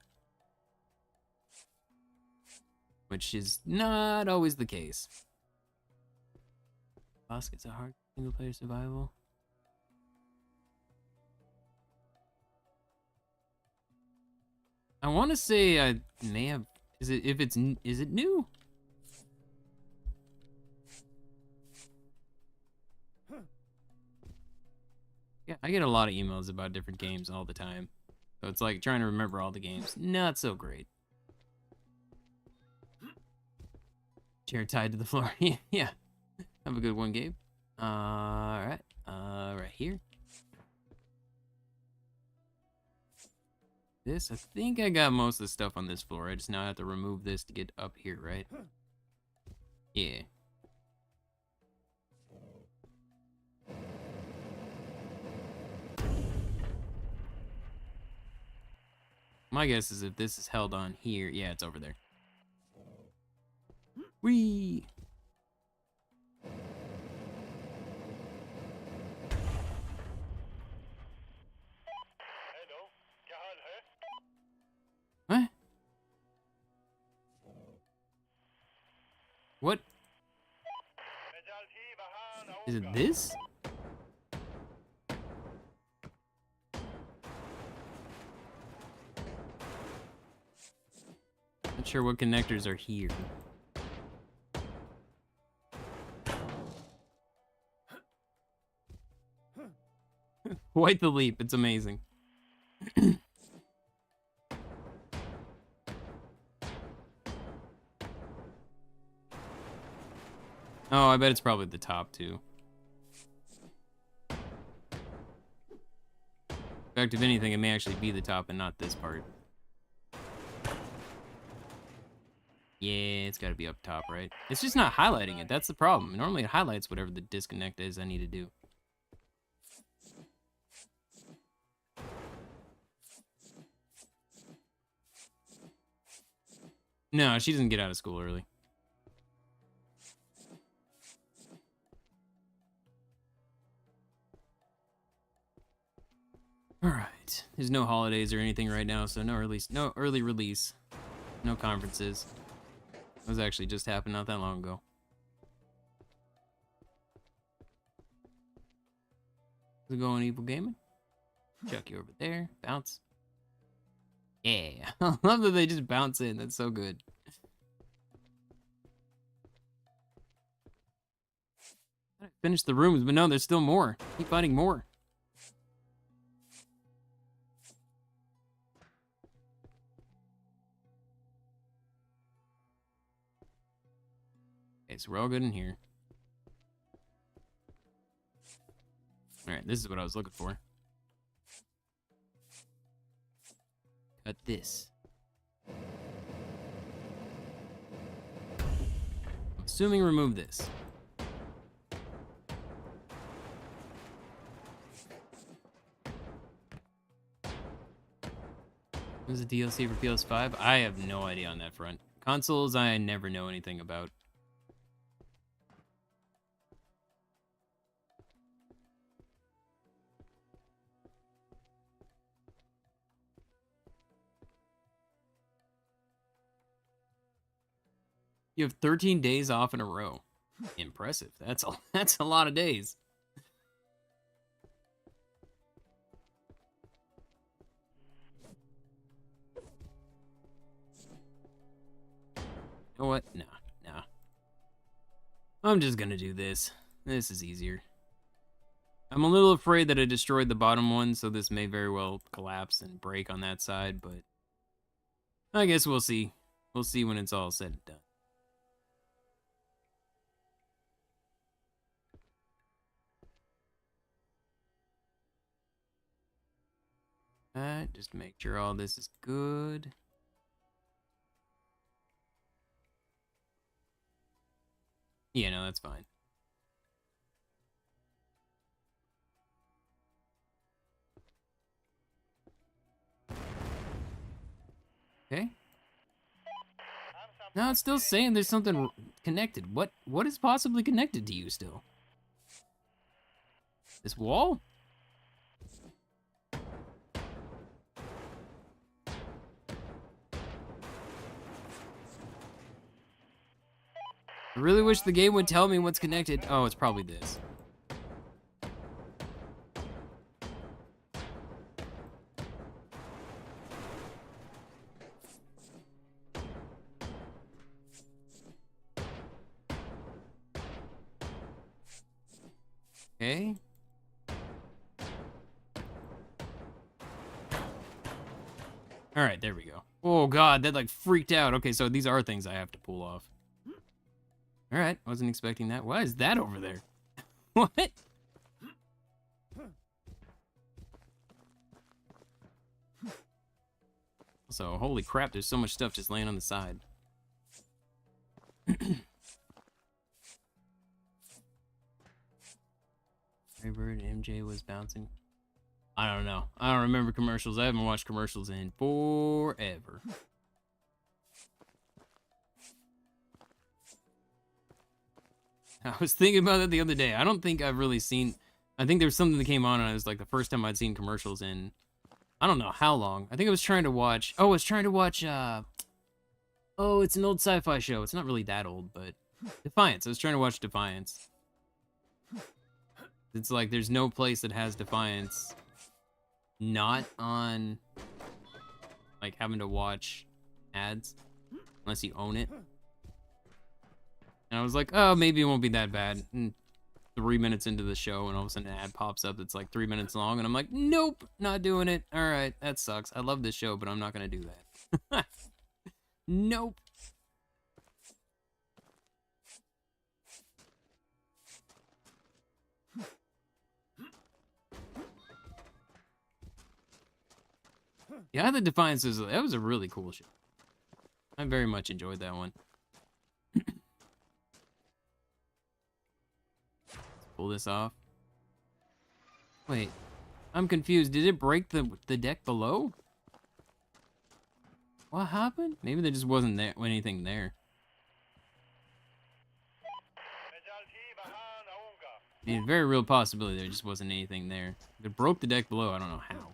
Which is not always the case. Basket's a hard single-player survival. I want to say I may have. Is it new? Yeah, I get a lot of emails about different games all the time. So it's like trying to remember all the games. Not so great. Chair tied to the floor. Yeah. Have a good one, Gabe. Alright. Right here. This, I think I got most of the stuff on this floor. I just now have to remove this to get up here, right? Yeah. My guess is if this is held on here, yeah, it's over there. Whee! What? What? Is it this? Not sure what connectors are here. Quite the leap, it's amazing. Oh, I bet it's probably the top too. In fact, if anything, it may actually be the top and not this part. Yeah, it's gotta be up top, right? It's just not highlighting it, that's the problem. Normally it highlights whatever the disconnect is I need to do. No, she doesn't get out of school early. All right. There's no holidays or anything right now, so no early release, no conferences. It was actually just happened not that long ago. How's it going, Evil Gaming? Chuck you over there. Bounce. Yeah. I love that they just bounce in. That's so good. I finished the rooms, but no, there's still more. Keep finding more. Okay, so we're all good in here. Alright, this is what I was looking for. Cut this. I'm assuming remove this. There's a DLC for PS5? I have no idea on that front. Consoles, I never know anything about. You have 13 days off in a row. Impressive. That's a lot of days. You know what? Nah. I'm just gonna do this. This is easier. I'm a little afraid that I destroyed the bottom one, so this may very well collapse and break on that side, but I guess we'll see. We'll see when it's all said and done. Alright, just make sure all this is good. Yeah, no, that's fine. Okay. No, it's still saying there's something connected. What is possibly connected to you still? This wall? I really wish the game would tell me what's connected. Oh, it's probably this. Okay. All right, there we go. Oh God, that like freaked out. Okay, so these are things I have to pull off. All right, wasn't expecting that. Why is that over there? What? So, holy crap, there's so much stuff just laying on the side. Bird MJ was bouncing. I don't know. I don't remember commercials. I haven't watched commercials in forever. I was thinking about that the other day. I don't think I've really seen... I think there was something that came on and it was like the first time I'd seen commercials in... I don't know how long. I think I was trying to watch... Oh, I was trying to watch... Oh, it's an old sci-fi show. It's not really that old, but... Defiance. I was trying to watch Defiance. It's like there's no place that has Defiance not on... Like having to watch ads. Unless you own it. And I was like, oh, maybe it won't be that bad. And 3 minutes into the show, and all of a sudden an ad pops up that's like 3 minutes long, and I'm like, nope, not doing it. All right, that sucks. I love this show, but I'm not gonna do that. Nope. Yeah, the Defiance that was a really cool show. I very much enjoyed that one. Pull this off. Wait, I'm confused. Did it break the deck below? What happened? Maybe there just wasn't there anything there. I mean, very real possibility there just wasn't anything there. If it broke the deck below, I don't know how.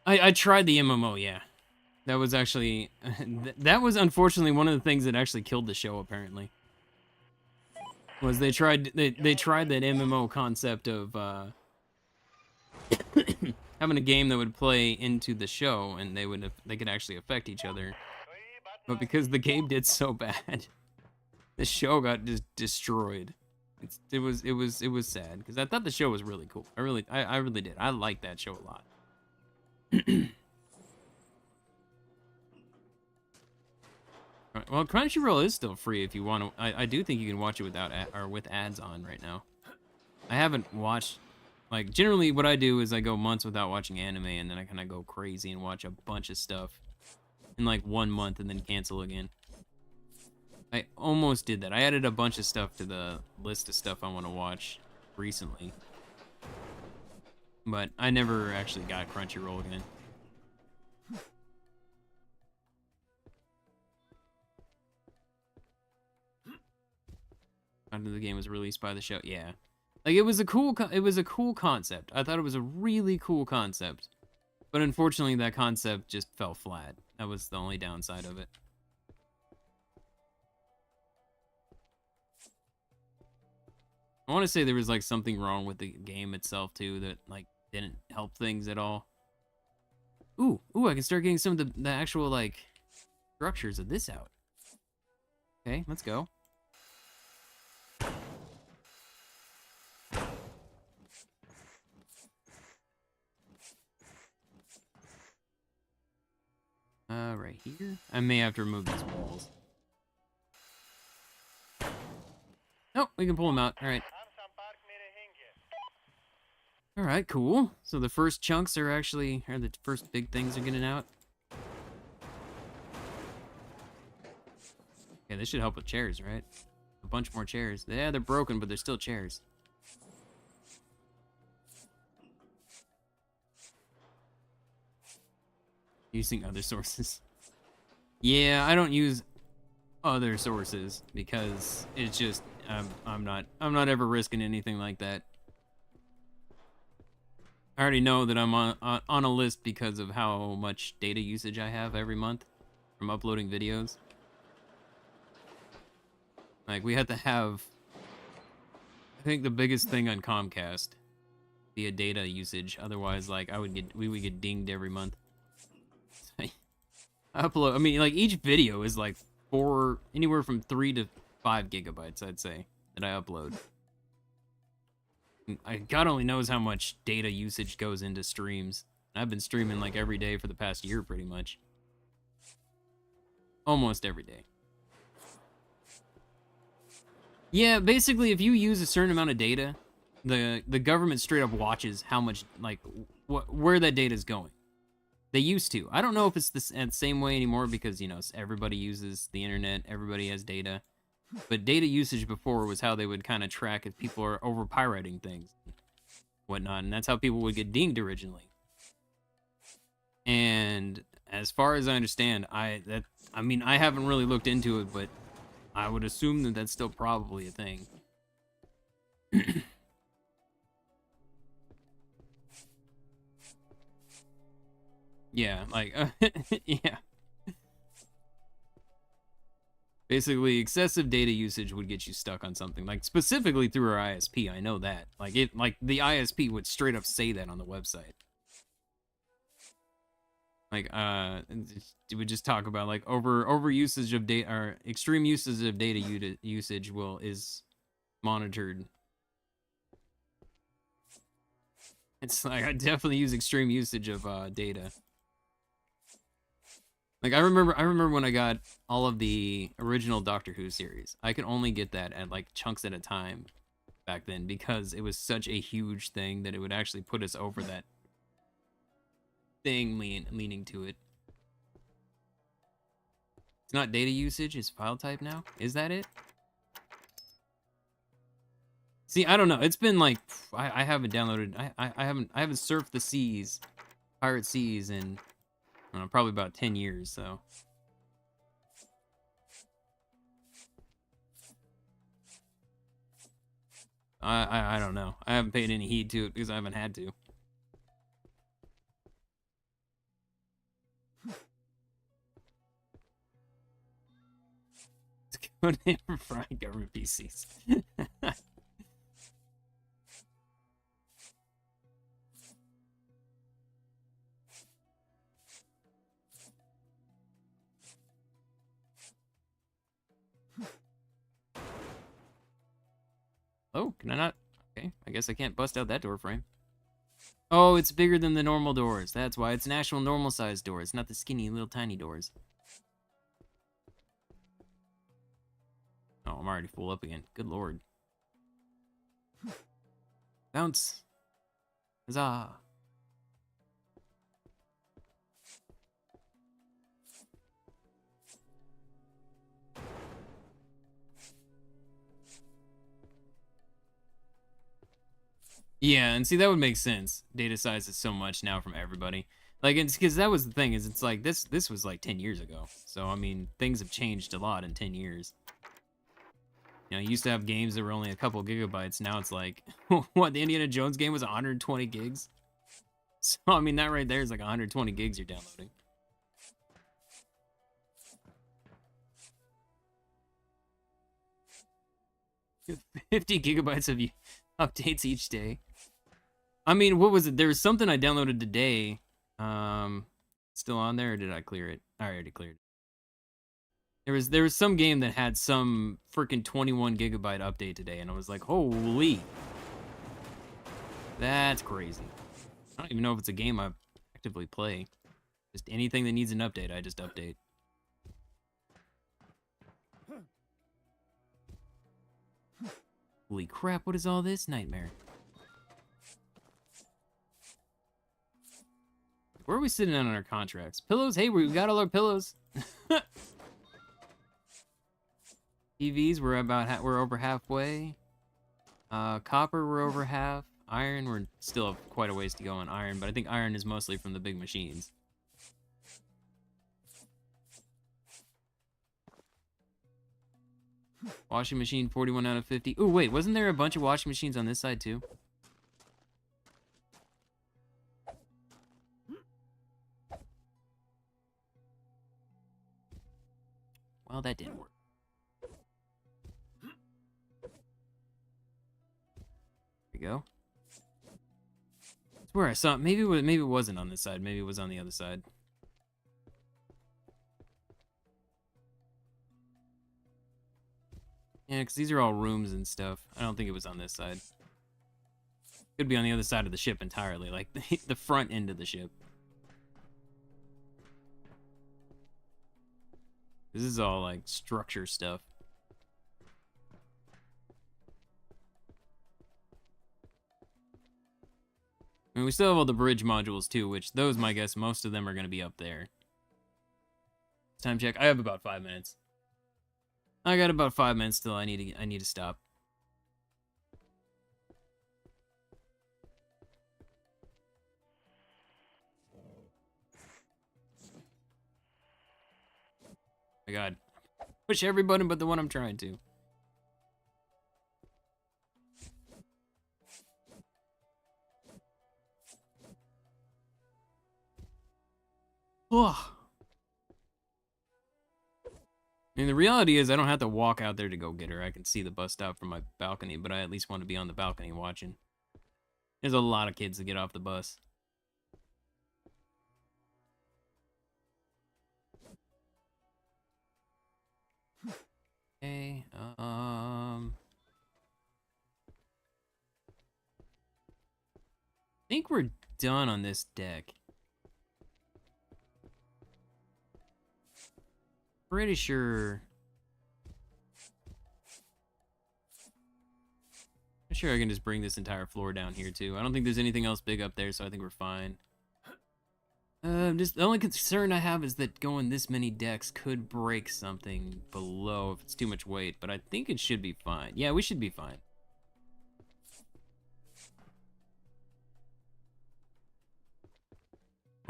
I tried the MMO, yeah. That was actually... that was unfortunately one of the things that actually killed the show, apparently. Was they tried that MMO concept of having a game that would play into the show, and they could actually affect each other. But because the game did so bad, the show got just destroyed. It was sad because I thought the show was really cool. I really did. I liked that show a lot. Well, Crunchyroll is still free if you want to. I do think you can watch it without with ads on right now. I haven't watched. Like, generally what I do is I go months without watching anime, and then I kind of go crazy and watch a bunch of stuff in like 1 month and then cancel again. I almost did that. I added a bunch of stuff to the list of stuff I want to watch recently. But I never actually got Crunchyroll again. After the game was released by the show, yeah. Like, it was a cool concept. I thought it was a really cool concept. But unfortunately, that concept just fell flat. That was the only downside of it. I want to say there was like something wrong with the game itself too that like didn't help things at all. Ooh, I can start getting some of the actual like structures of this out. Okay, let's go. Right here. I may have to remove these walls. Nope, we can pull them out. All right. All right, cool. So the first chunks are the first big things are getting out. Okay, this should help with chairs, right? A bunch more chairs. Yeah, they're broken, but they're still chairs. Using other sources. Yeah, I don't use other sources because it's just I'm not ever risking anything like that. I already know that I'm on a list because of how much data usage I have every month from uploading videos. Like, we had to have, I think the biggest thing on Comcast be a data usage. Otherwise, like, we would get dinged every month. I mean, like, each video is like anywhere from 3 to 5 gigabytes, I'd say, that I upload. God only knows how much data usage goes into streams. I've been streaming like every day for the past year, pretty much. Almost every day. Yeah, basically, if you use a certain amount of data, the government straight up watches how much, like, where that data is going. They used to. I don't know if it's the same way anymore because, you know, everybody uses the internet, everybody has data. But data usage before was how they would kind of track if people are over pirating things, whatnot, and that's how people would get dinged originally. And as far as I understand, I mean, I haven't really looked into it, but I would assume that that's still probably a thing. Yeah, like, yeah. Basically, excessive data usage would get you stuck on something, like specifically through our ISP. I know that. Like the ISP would straight up say that on the website. Like, it would just talk about like over usage of data or extreme usage of data usage is monitored. It's like, I definitely use extreme usage of data. Like, I remember when I got all of the original Doctor Who series. I could only get that at, like, chunks at a time back then because it was such a huge thing that it would actually put us over that thing leaning to it. It's not data usage, it's file type now? Is that it? See, I don't know. It's been, like, I haven't downloaded... I haven't surfed the seas, pirate seas, in Probably about 10 years, so. I don't know. I haven't paid any heed to it because I haven't had to. It's a good name for frying government PCs. Oh, can I not? Okay, I guess I can't bust out that door frame. Oh, it's bigger than the normal doors. That's why. It's an actual normal size door. It's not the skinny little tiny doors. Oh, I'm already full up again. Good lord. Bounce. Huzzah. Yeah, and see, that would make sense. Data size is so much now from everybody. Like, it's because that was the thing, is it's like, this was like 10 years ago. So, I mean, things have changed a lot in 10 years. You know, you used to have games that were only a couple gigabytes. Now it's like, what, the Indiana Jones game was 120 gigs? So, I mean, that right there is like 120 gigs you're downloading. You have 50 gigabytes of updates each day. I mean, what was it? There was something I downloaded today. Still on there, or did I clear it? I already cleared it. There was some game that had some freaking 21 gigabyte update today, and I was like, holy. That's crazy. I don't even know if it's a game I actively play. Just anything that needs an update, I just update. Holy crap, what is all this nightmare? Where are we sitting on our contracts? Pillows? Hey, we got all our pillows. TVs, we're over halfway. Copper, we're over half. Iron, we're still have quite a ways to go on iron, but I think iron is mostly from the big machines. Washing machine, 41 out of 50. Ooh, wait, wasn't there a bunch of washing machines on this side too? Well, that didn't work. There we go. That's where I saw it. Maybe it wasn't on this side. Maybe it was on the other side. Yeah, because these are all rooms and stuff. I don't think it was on this side. Could be on the other side of the ship entirely, like the front end of the ship. This is all like structure stuff. I mean, we still have all the bridge modules too, which those, my guess, most of them are going to be up there. Time check. I have about 5 minutes. I got about 5 minutes till I need to stop. Oh my god. Push every button but the one I'm trying to. Oh. I mean, the reality is I don't have to walk out there to go get her. I can see the bus stop from my balcony, but I at least want to be on the balcony watching. There's a lot of kids that get off the bus. Okay, I think we're done on this deck. Pretty sure. I'm sure I can just bring this entire floor down here too. I don't think there's anything else big up there, so I think we're fine. Just the only concern I have is that going this many decks could break something below if it's too much weight, but I think it should be fine. Yeah, we should be fine.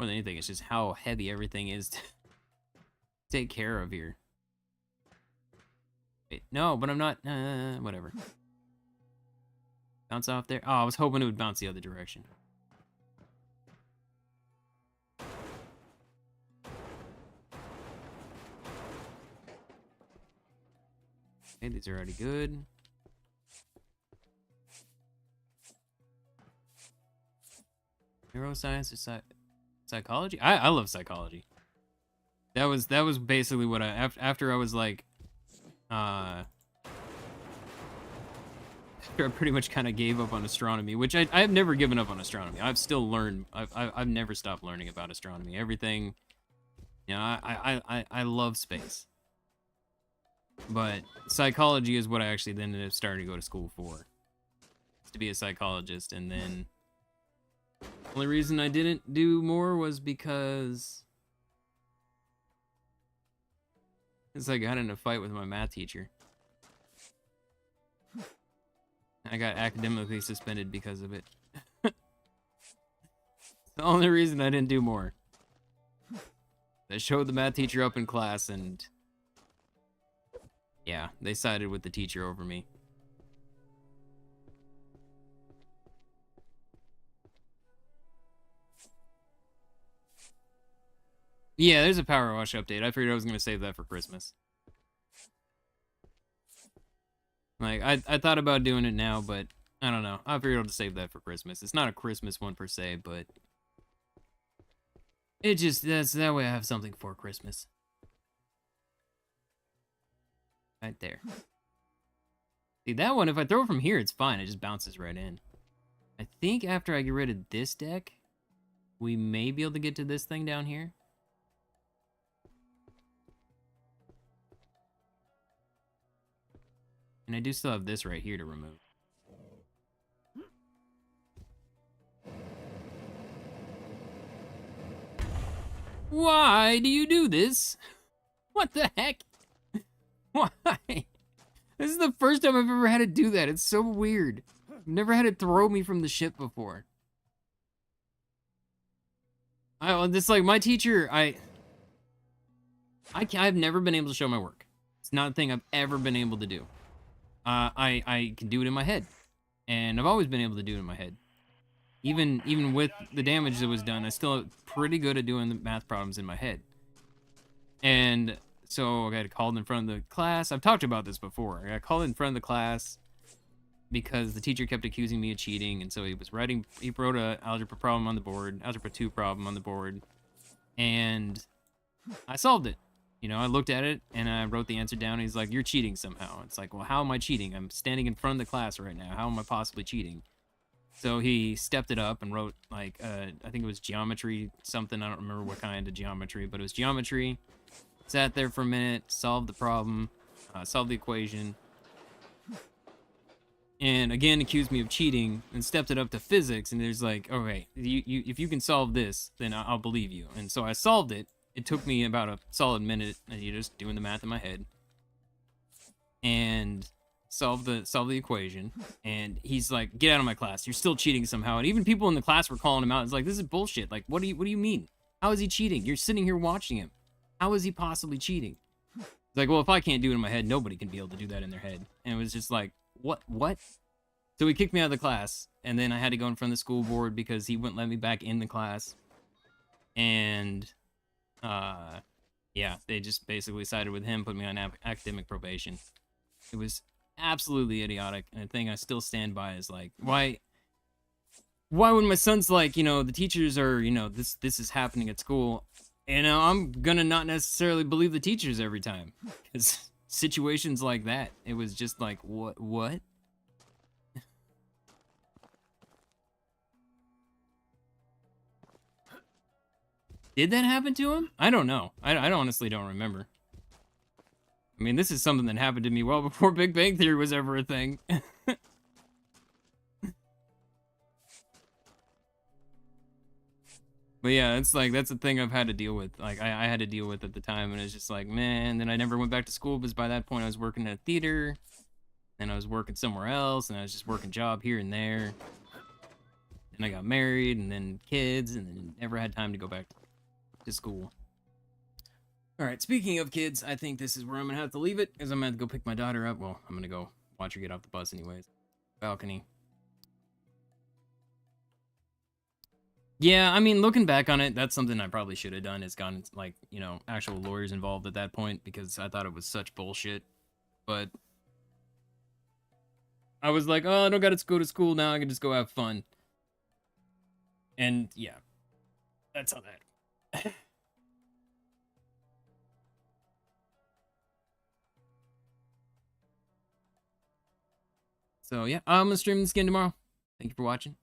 More than anything, it's just how heavy everything is to take care of here. Wait, no, but I'm not. Whatever. Bounce off there. Oh, I was hoping it would bounce the other direction. Okay, these are already good. Neuroscience or psychology? I love psychology. That was basically what after I was like after I pretty much kind of gave up on astronomy, which I've never given up on astronomy. I've still learned. I've never stopped learning about astronomy. Everything. You know, I love space. But psychology is what I actually then ended up starting to go to school for. To be a psychologist, and then the only reason I didn't do more was because I got in a fight with my math teacher. I got academically suspended because of it. The only reason I didn't do more. I showed the math teacher up in class, and yeah, they sided with the teacher over me. Yeah, there's a power wash update. I figured I was going to save that for Christmas. Like, I thought about doing it now, but I don't know. I figured I'll just save that for Christmas. It's not a Christmas one per se, but it just, that way I have something for Christmas. Right there. See, that one, if I throw it from here, it's fine. It just bounces right in. I think after I get rid of this deck, we may be able to get to this thing down here. And I do still have this right here to remove. Why do you do this? What the heck? Why? This is the first time I've ever had it do that. It's so weird. I've never had it throw me from the ship before. It's like my teacher, I've never been able to show my work. It's not a thing I've ever been able to do. I can do it in my head. And I've always been able to do it in my head. Even with the damage that was done, I still pretty good at doing the math problems in my head. And so I got called in front of the class. I've talked about this before. I got called in front of the class because the teacher kept accusing me of cheating. And so he wrote a algebra problem on the board, algebra 2 problem on the board. And I solved it. You know, I looked at it and I wrote the answer down. And he's like, "You're cheating somehow." It's like, well, how am I cheating? I'm standing in front of the class right now. How am I possibly cheating? So he stepped it up and wrote, like, I think it was geometry something. I don't remember what kind of geometry, but it was geometry. Sat there for a minute, solved the problem, solved the equation. And again, accused me of cheating and stepped it up to physics. And there's like, okay, if you can solve this, then I'll believe you. And so I solved it. It took me about a solid minute, and you're just doing the math in my head. And solve the equation. And he's like, "Get out of my class. You're still cheating somehow." And even people in the class were calling him out. It's like, "This is bullshit. Like, what do you mean? How is he cheating? You're sitting here watching him. How is he possibly cheating?" It's like, well, if I can't do it in my head, nobody can be able to do that in their head. And it was just like, what? So he kicked me out of the class, and then I had to go in front of the school board because he wouldn't let me back in the class. And yeah, they just basically sided with him, put me on academic probation. It was absolutely idiotic, and a thing I still stand by is like, why when my son's like, you know, the teachers are, you know, this is happening at school, and I'm gonna not necessarily believe the teachers every time, because situations like that, it was just like, what? Did that happen to him? I don't know. I honestly don't remember. I mean, this is something that happened to me well before Big Bang Theory was ever a thing. But yeah, it's like, that's a thing I've had to deal with. Like, I had to deal with at the time, and it's just like, man, then I never went back to school because by that point I was working at a theater, and I was working somewhere else, and I was just working job here and there. And I got married, and then kids, and then never had time to go back to school. Alright, speaking of kids, I think this is where I'm gonna have to leave it, because I'm gonna have to go pick my daughter up. Well, I'm gonna go watch her get off the bus anyways. Balcony. Yeah, I mean, looking back on it, that's something I probably should have done, is gotten, like, you know, actual lawyers involved at that point, because I thought it was such bullshit. But I was like, oh, I don't gotta go to school now, I can just go have fun. And, yeah. That's how that... So, yeah, I'm gonna stream this again tomorrow. Thank you for watching.